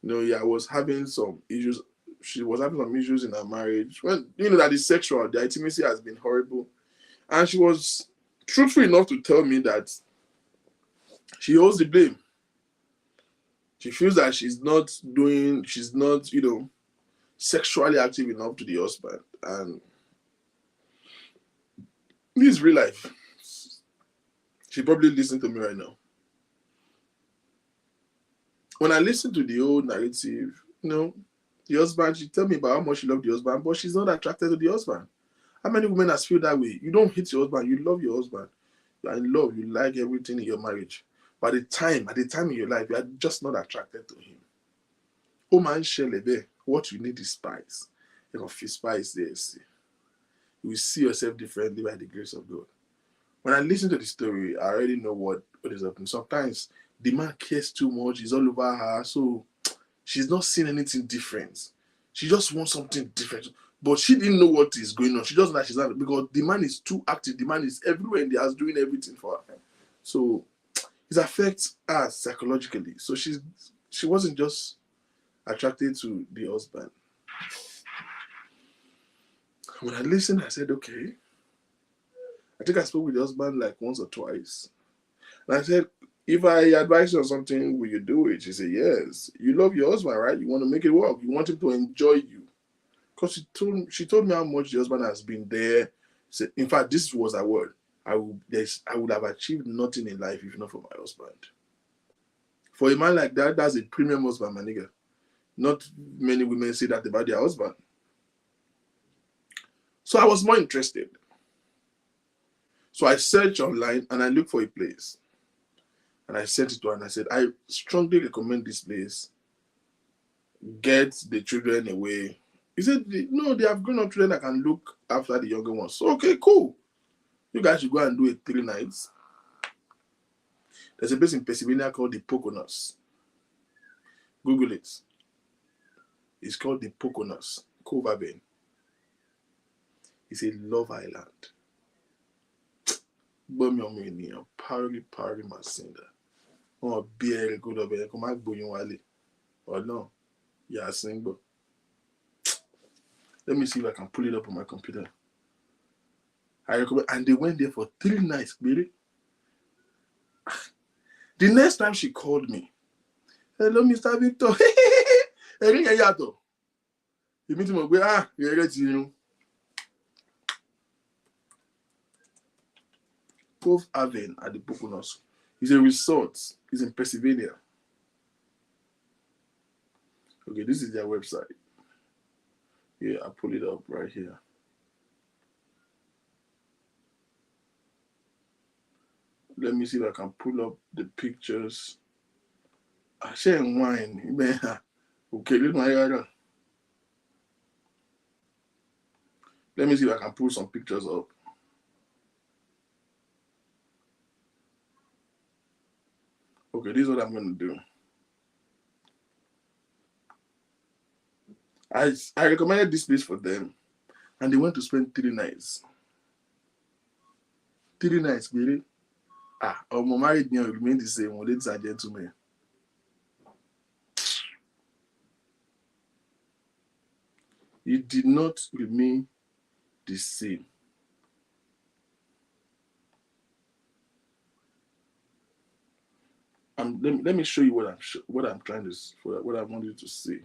Speaker 1: Was having some issues. She was having some issues in her marriage. When that is sexual, the intimacy has been horrible. And she was truthful enough to tell me that she holds the blame. She feels that she's not, sexually active enough to the husband. And this is real life. She probably listening to me right now. When I listen to the old narrative, the husband, she tell me about how much she loved the husband, but she's not attracted to the husband. How many women has feel that way? You don't hate your husband, you love your husband. You are in love, you like everything in your marriage. But at the time in your life, you are just not attracted to him. Oh man, Shelebe, what you need is spice. You know, spice there. See. You will see yourself differently by the grace of God. When I listen to the story, I already know what is happening. Sometimes the man cares too much, he's all over her, so she's not seeing anything different. She just wants something different. But she didn't know what is going on. She just know that she's not, because the man is too active. The man is everywhere in the house doing everything for her. So it affects her psychologically. So she wasn't just attracted to the husband. When I listened, I said, okay. I think I spoke with the husband like once or twice. And I said, if I advise you on something, will you do it? She said, yes. You love your husband, right? You want to make it work. You want him to enjoy you. Because she told me how much the husband has been there. Said, in fact, this was her word. I would have achieved nothing in life if not for my husband. For a man like that, that's a premium husband, my nigga. Not many women say that about their husband. So I was more interested. So I searched online and I looked for a place. And I sent it to her and I said, I strongly recommend this place. Get the children away. He said, no, they have grown up children that can look after the younger ones. So, okay, cool. You guys should go and do it 3 nights. There's a place in Pennsylvania called the Poconos. Google it. It's called the Poconos, Cove Haven. It's a love island. gbọ́ mi ọmọ ènìyàn párí máa sin dà wọn bí ẹrẹ kó lọ bẹ̀rẹ̀ kó má gbóyún wálé ọ̀nà yà á sin gbọ́. Let me see if I can pull it up on my computer. I recommend, and they went there for 3 nights, baby. The next time she called me, hello, Mr. Victor. Ẹ̀rín yẹn yàtọ̀. Èmi tí mo gbé, ìrẹ́rẹ́ ti irun. Cove Haven at the Poconos. It's a resort. It's in Pennsylvania. Okay, this is their website. Yeah, I pull it up right here. Let me see if I can pull up the pictures. I share wine. Okay, let me see if I can pull some pictures up. Okay, this is what I'm going to do. I recommended this place for them, and they went to spend 3 nights. 3 nights, baby. Our married men remain the same, ladies and gentlemen. It did not remain the same. Let me show you what I'm trying to, what I want you to see.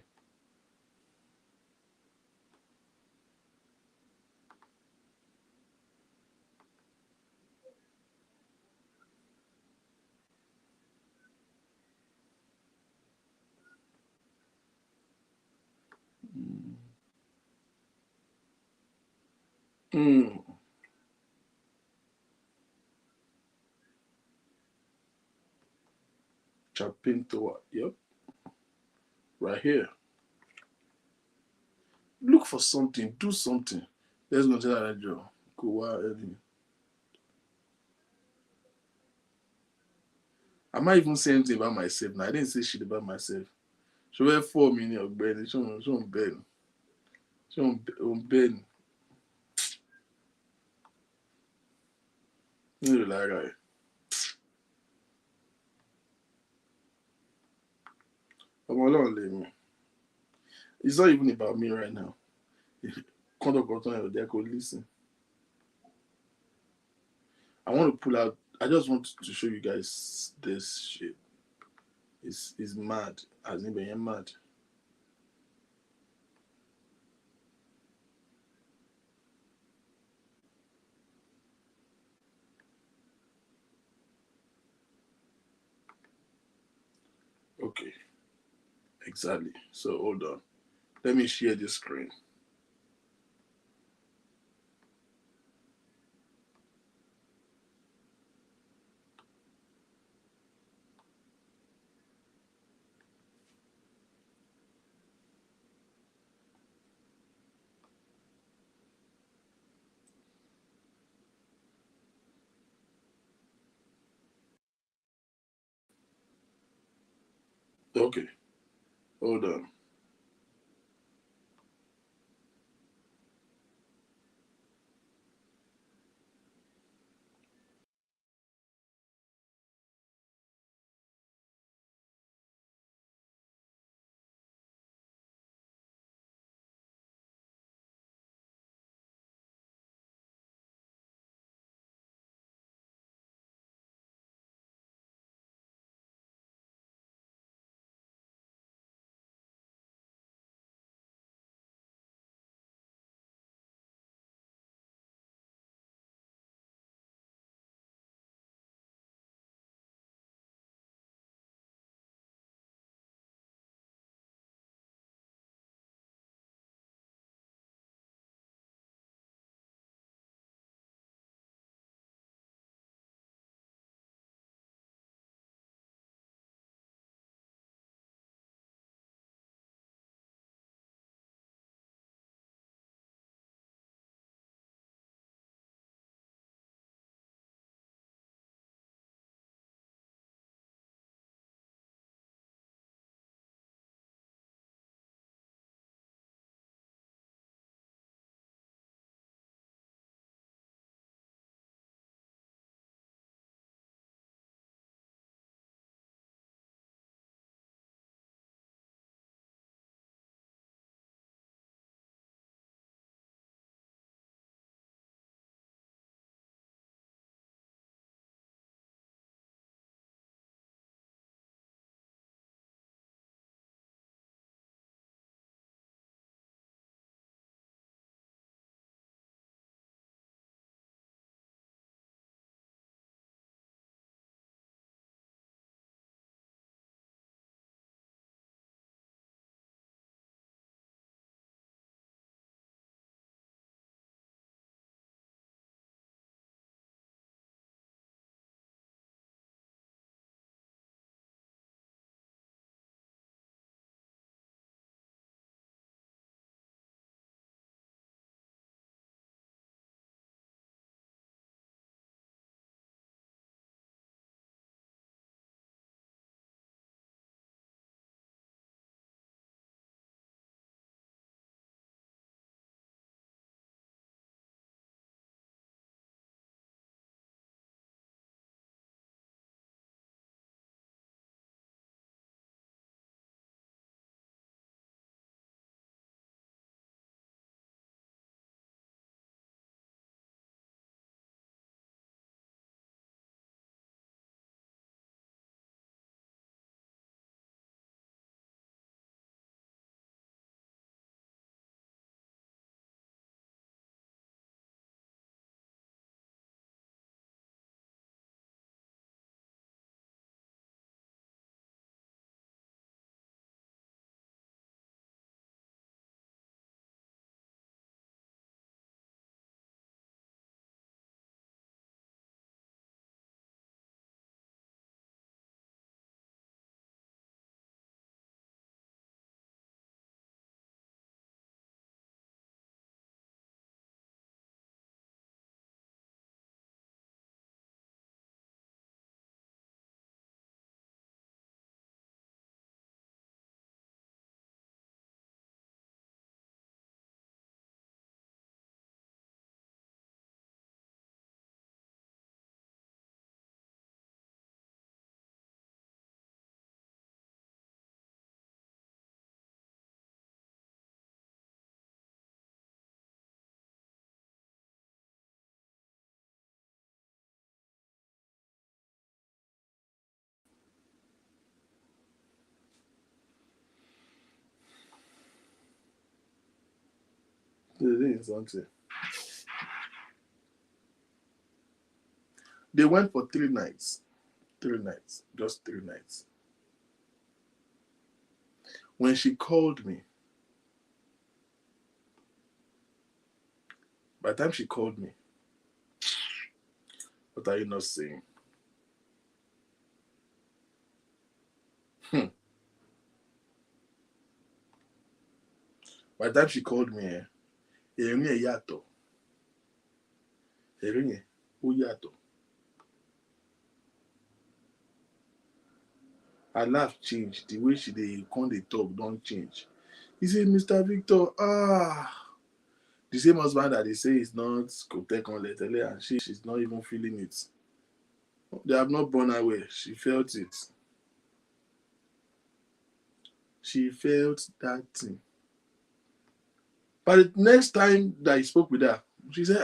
Speaker 1: Chapintoa, yep, right here. Look for something, do something. Let's go to that job. I'm not even saying anything about myself now. I didn't say shit about myself. So we're 4 million Ben. Show Ben. Show Ben. You like right. It's not even about me right now. Quand on continue, they could listen. I want to pull out. I just want to show you guys this shit. It's mad. As in being mad. Okay. Exactly. So hold on. Let me share this screen. Okay. Hold on. Today is something. They went for 3 nights. 3 nights. Just 3 nights. When she called me, by the time she called me, what are you not saying? By the time she called me, ẹ̀rín ẹ̀ yàtọ̀. Ẹ̀rín ẹ̀ ó yàtọ̀. Her laugh changed. The way she dey come dey talk don change. He said, Mr. Victor, the same husband that they say is not Kotekon Letele, and she's not even feeling it. They have not born her well. She felt it. She felt that thing. But the next time that I spoke with her, she said,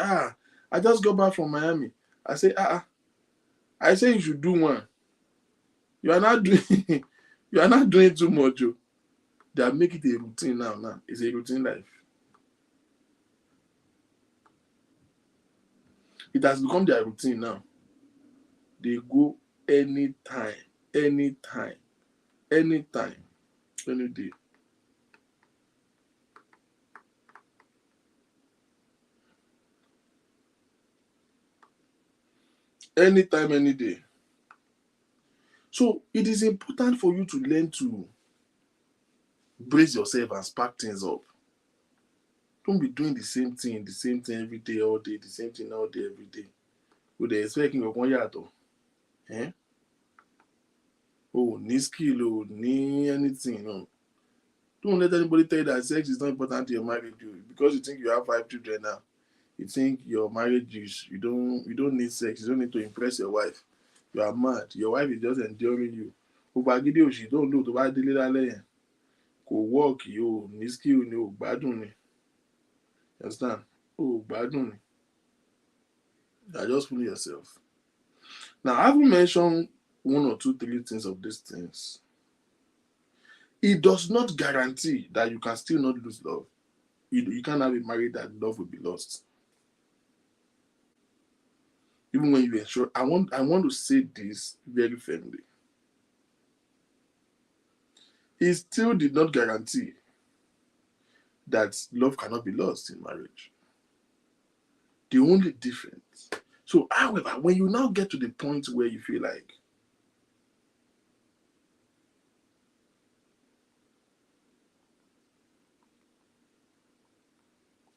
Speaker 1: I just got back from Miami. I said, I say you should do one. You are not doing too much. They are making it a routine now. It's a routine life. It has become their routine now. They go anytime, any day. Anytime, any day. So it is important for you to learn to brace yourself and spark things up. Don't be doing the same thing every day, all day, the same thing all day, every day. With the expecting of one yard. Ní skill, ní anything. No. Don't let anybody tell you that sex is not important to your marriage. Because you think you have 5 children now. You think your marriage is you don't need sex, you don't need to impress your wife. You are mad. Your wife is just enduring you. She don't know to buy the little kò work yìí ní skill ni ò gbádùn ni. You understand? Gbádùn ni. You are just fooling yourself. Now, I haven't mentioned 1 or 2, 3 things of these things. It does not guarantee that you can still not lose love. You can't have a marriage that love will be lost. Even when you ensure, I want to say this very firmly. It still did not guarantee that love cannot be lost in marriage. The only difference. So, however, when you now get to the point where you feel like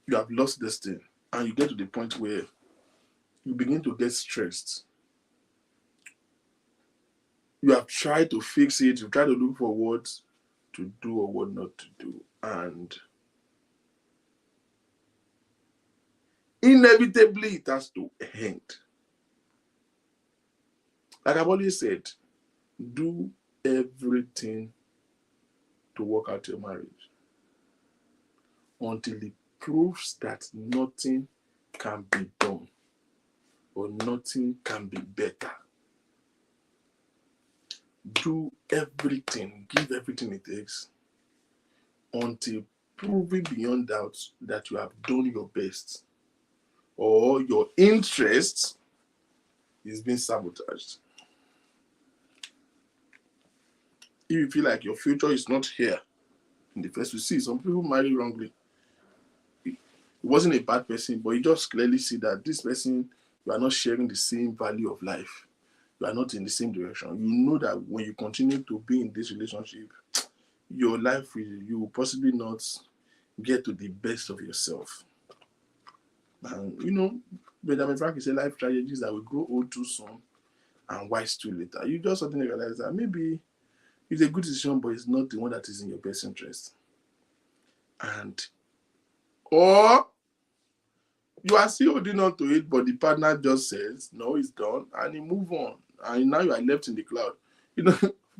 Speaker 1: you have lost this thing, and you get to the point where you begin to get stressed, you have tried to fix it, you try to look for what to do or what not to do, and inevitably it has to end. Like I've always said, do everything to work out your marriage until it proves that nothing can be done or nothing can be better. Do everything, give everything it takes until proving beyond doubt that you have done your best or your interest is being sabotaged. If you feel like your future is not here in the first, you see some people marry wrongly. It wasn't a bad person, but you just clearly see that this person, you are not sharing the same value of life. You are not in the same direction. You know that when you continue to be in this relationship, your life you will possibly not get to the best of yourself. And Benjamin Franklin said life tragedies that will grow old too soon and wise too later. You just suddenly realize that maybe it's a good decision, but it's not the one that is in your best interest. Or you are still holding on to it, but the partner just says, no, it's done, and you move on. And now you are left in the cloud.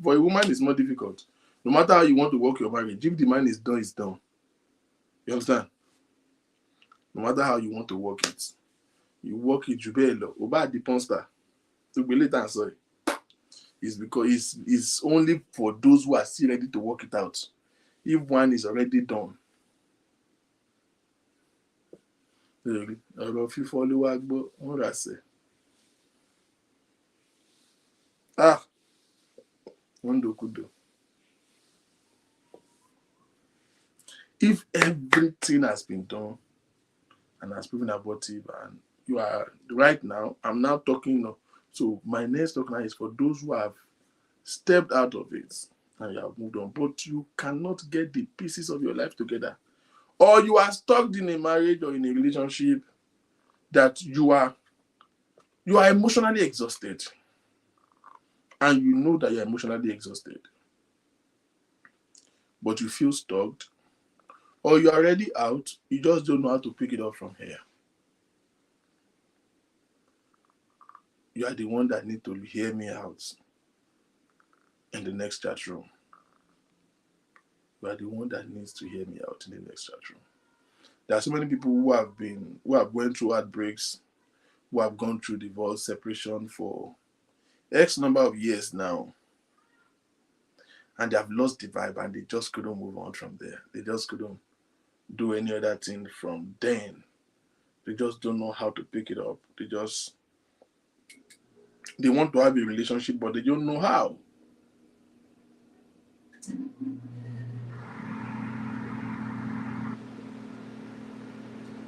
Speaker 1: For a woman, it's more difficult. No matter how you want to work your marriage, if the man is done, it's done. You understand? No matter how you want to work it, you work it, you better oba the ponster. To be later, sorry. It's because it's only for those who are still ready to work it out. If one is already done, Èrè ọ̀rọ̀ fífọ́ ló wá gbọ́ wọ́n rà sẹ́. Wọ́n dòkúdò. If everything has been done and has proven abortive, and you are right now, I'm now talking. So my next talk now is for those who have stepped out of it and you have moved on, but you cannot get the pieces of your life together, or you are stuck in a marriage or in a relationship that you are emotionally exhausted, and you know that you're emotionally exhausted, but you feel stuck, or you're already out, you just don't know how to pick it up from here. You are the one that need to hear me out in the next chat room. You are the one that needs to hear me out in the next chat room. There are so many people who have went through heartbreaks, who have gone through divorce, separation for X number of years now, and they have lost the vibe and they just couldn't move on from there. They just couldn't do any other thing from then. They just don't know how to pick it up. They want to have a relationship, but they don't know how.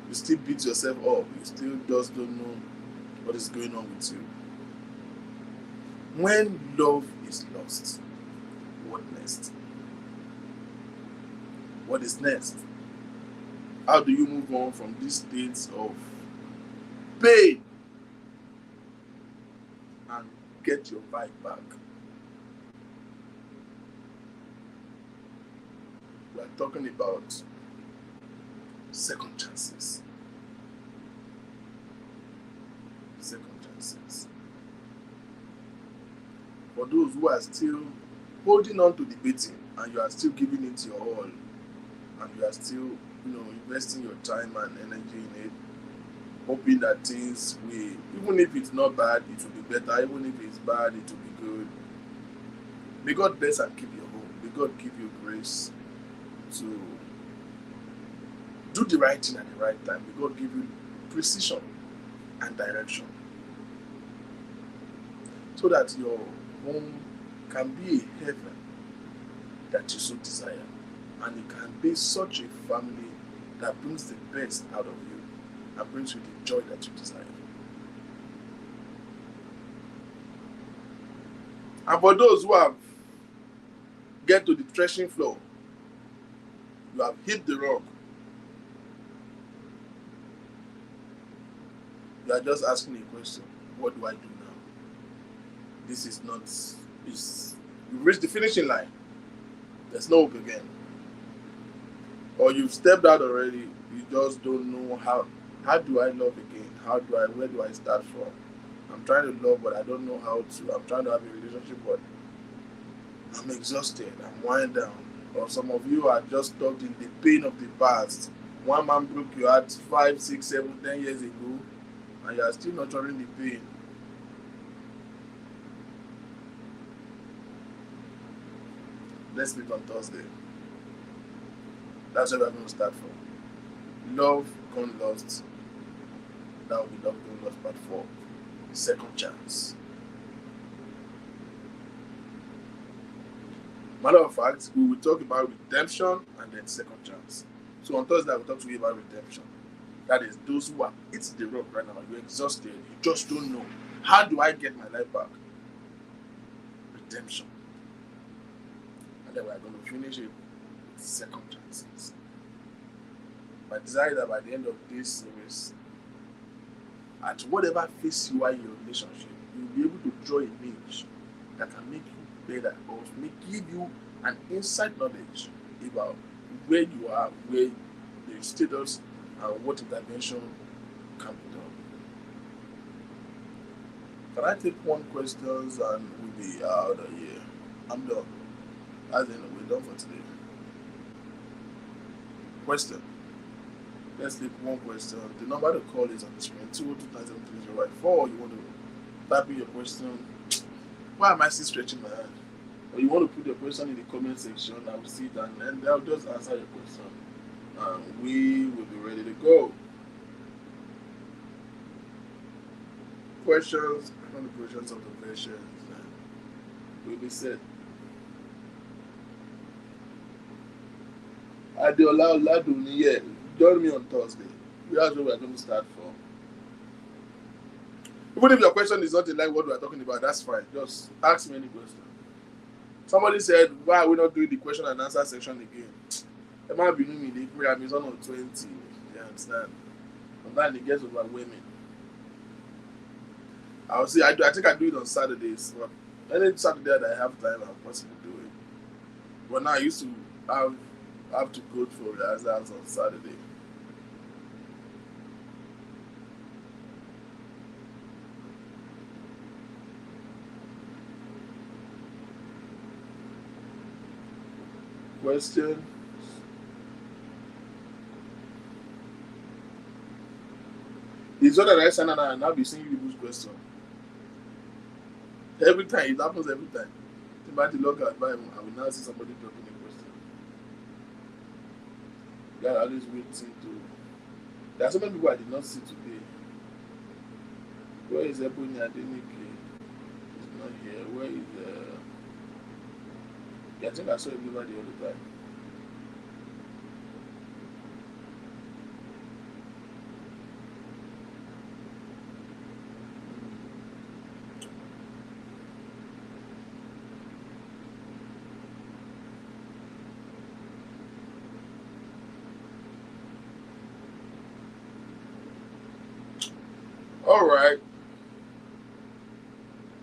Speaker 1: You still beat yourself up. You still just don't know what is going on with you. When love is lost, what next? What is next? How do you move on from these states of pain and get your vibe back? We are talking about second chances. Second chances. For those who are still holding on to the beating and you are still giving it your all, and you are still, investing your time and energy in it, hoping that things will, even if it's not bad, it will be better. Even if it's bad, it will be good. May God bless and keep your home. May God give you grace to do the right thing at the right time. May God give you precision and direction, so that your home can be a heaven that you so desire, and it can be such a family that brings the best out of you and brings you the joy that you desire. And for those who have get to the threshing floor, you have hit the rock, you are just asking a question: what do I do now? This is not, you've reached the finishing line. There's no hope again. Or you've stepped out already, you just don't know how do I love again? Where do I start from? I'm trying to love, but I don't know how to. I'm trying to have a relationship, but I'm exhausted. I'm worn down. Or some of you are just stuck in the pain of the past. One man broke your heart 5, 6, 7, 10 years ago, and you are still nurturing the pain. Let's meet on Thursday. That's where we're going to start from. Love gone lost. That will be Love Gone Lost Part 4. Second chance. Matter of fact, we will talk about redemption and then second chance. So on Thursday, I will talk to you about redemption. That is, those who are hit the rock right now, you're exhausted, you just don't know. How do I get my life back? Redemption. And then we're going to finish it with second chances. My desire is that by the end of this series, at whatever phase you are in your relationship, you'll be able to draw a image that can make you better, or give you an inside knowledge about where you are, where the status, and what intervention can be done. Can I take one question and we'll be out of here? I'm done. As in, we're done for today. Question. Let's take one question. The number to call is on the screen: 202-973-014. You want to type in your question. Why am I still stretching my hand? Or you want to put your question in the comment section, I will see it, and I'll just answer your question. And we will be ready to go. questions, on the questions of the versions, will be said. Adeola Oladuni, yeah, join me on Thursday. That's where we're going to start from. Even if your question is not in line what we're talking about, that's fine. Just ask me any question. Somebody said, why are we not doing the question and answer section again? It might be me, the program is on 20. You understand? Sometimes it gets overwhelming. I'll see. I think I do it on Saturdays. But any Saturday that I have time, I'll possibly do it. But now I used to have to go for rehearsals on Saturday. Question. It's not that I send and I'll be seeing people's question. Every time, it happens every time. About the log out, I will now see somebody dropping a question. You are always waiting to. There are so many people I did not see today. Where is Ebony Adenike? He's not here. Where is I think I saw everybody all the time. All right.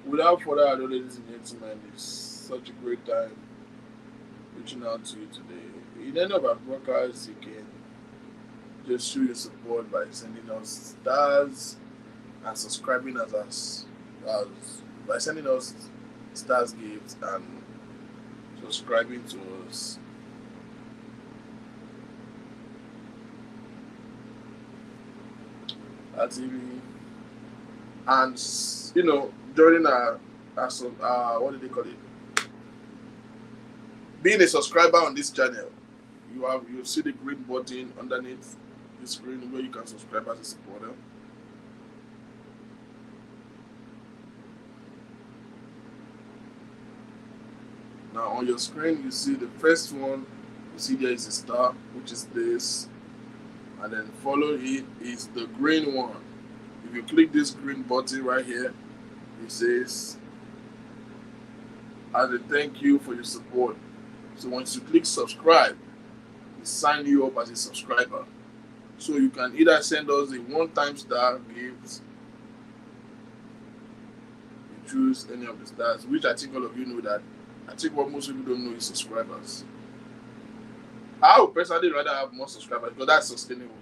Speaker 1: Without further ado, ladies and gentlemen, it's such a great time reaching out to you today. In any of our broadcasts, you can just show your support by sending us stars and subscribing as by sending us stars gifts and subscribing to us. At TV. And joining our what do they call it? Being a subscriber on this channel, you see the green button underneath the screen where you can subscribe as a supporter. Now on your screen you see the first one. You see there is a star, which is this, and then follow it is the green one. If you click this green button right here, it says, as a thank you for your support. So once you click subscribe, it signs you up as a subscriber. So you can either send us a one-time star gift, you choose any of the stars, which I think all of you know that. I think what most people don't know is subscribers. I would personally rather have more subscribers because that's sustainable.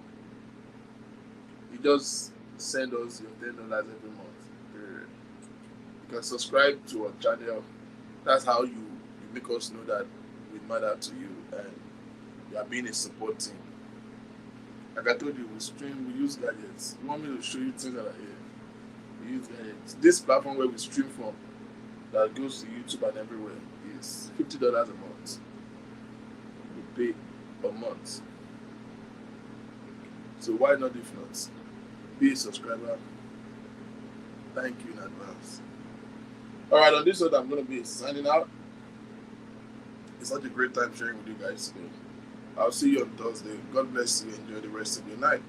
Speaker 1: You just send us your $10 every month. Period. You can subscribe to our channel. That's how you make us know that we matter to you and you are being a support team. Like I told you, we stream, we use gadgets. You want me to show you things that are here? We use gadgets. This platform where we stream from that goes to YouTube and everywhere is $50 a month. We pay a month. So why not if not? Be a subscriber. Thank you in advance. Alright, on this one I'm going to be signing out. It's such a great time sharing with you guys today. I'll see you on Thursday. God bless you. Enjoy the rest of your night.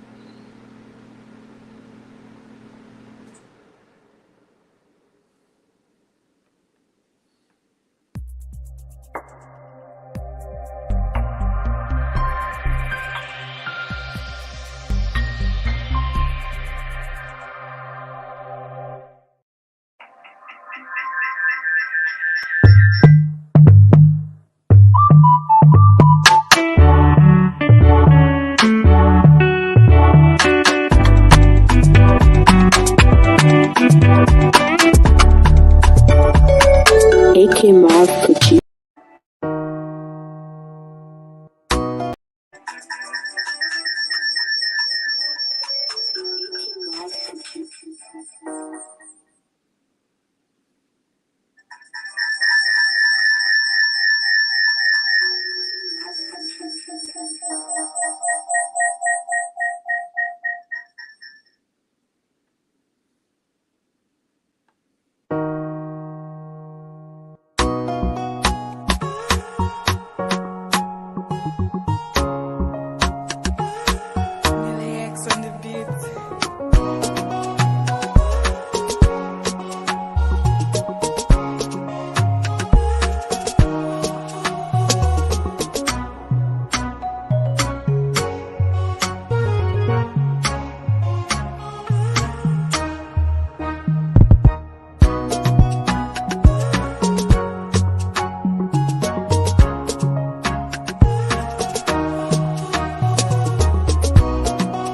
Speaker 3: AK Mob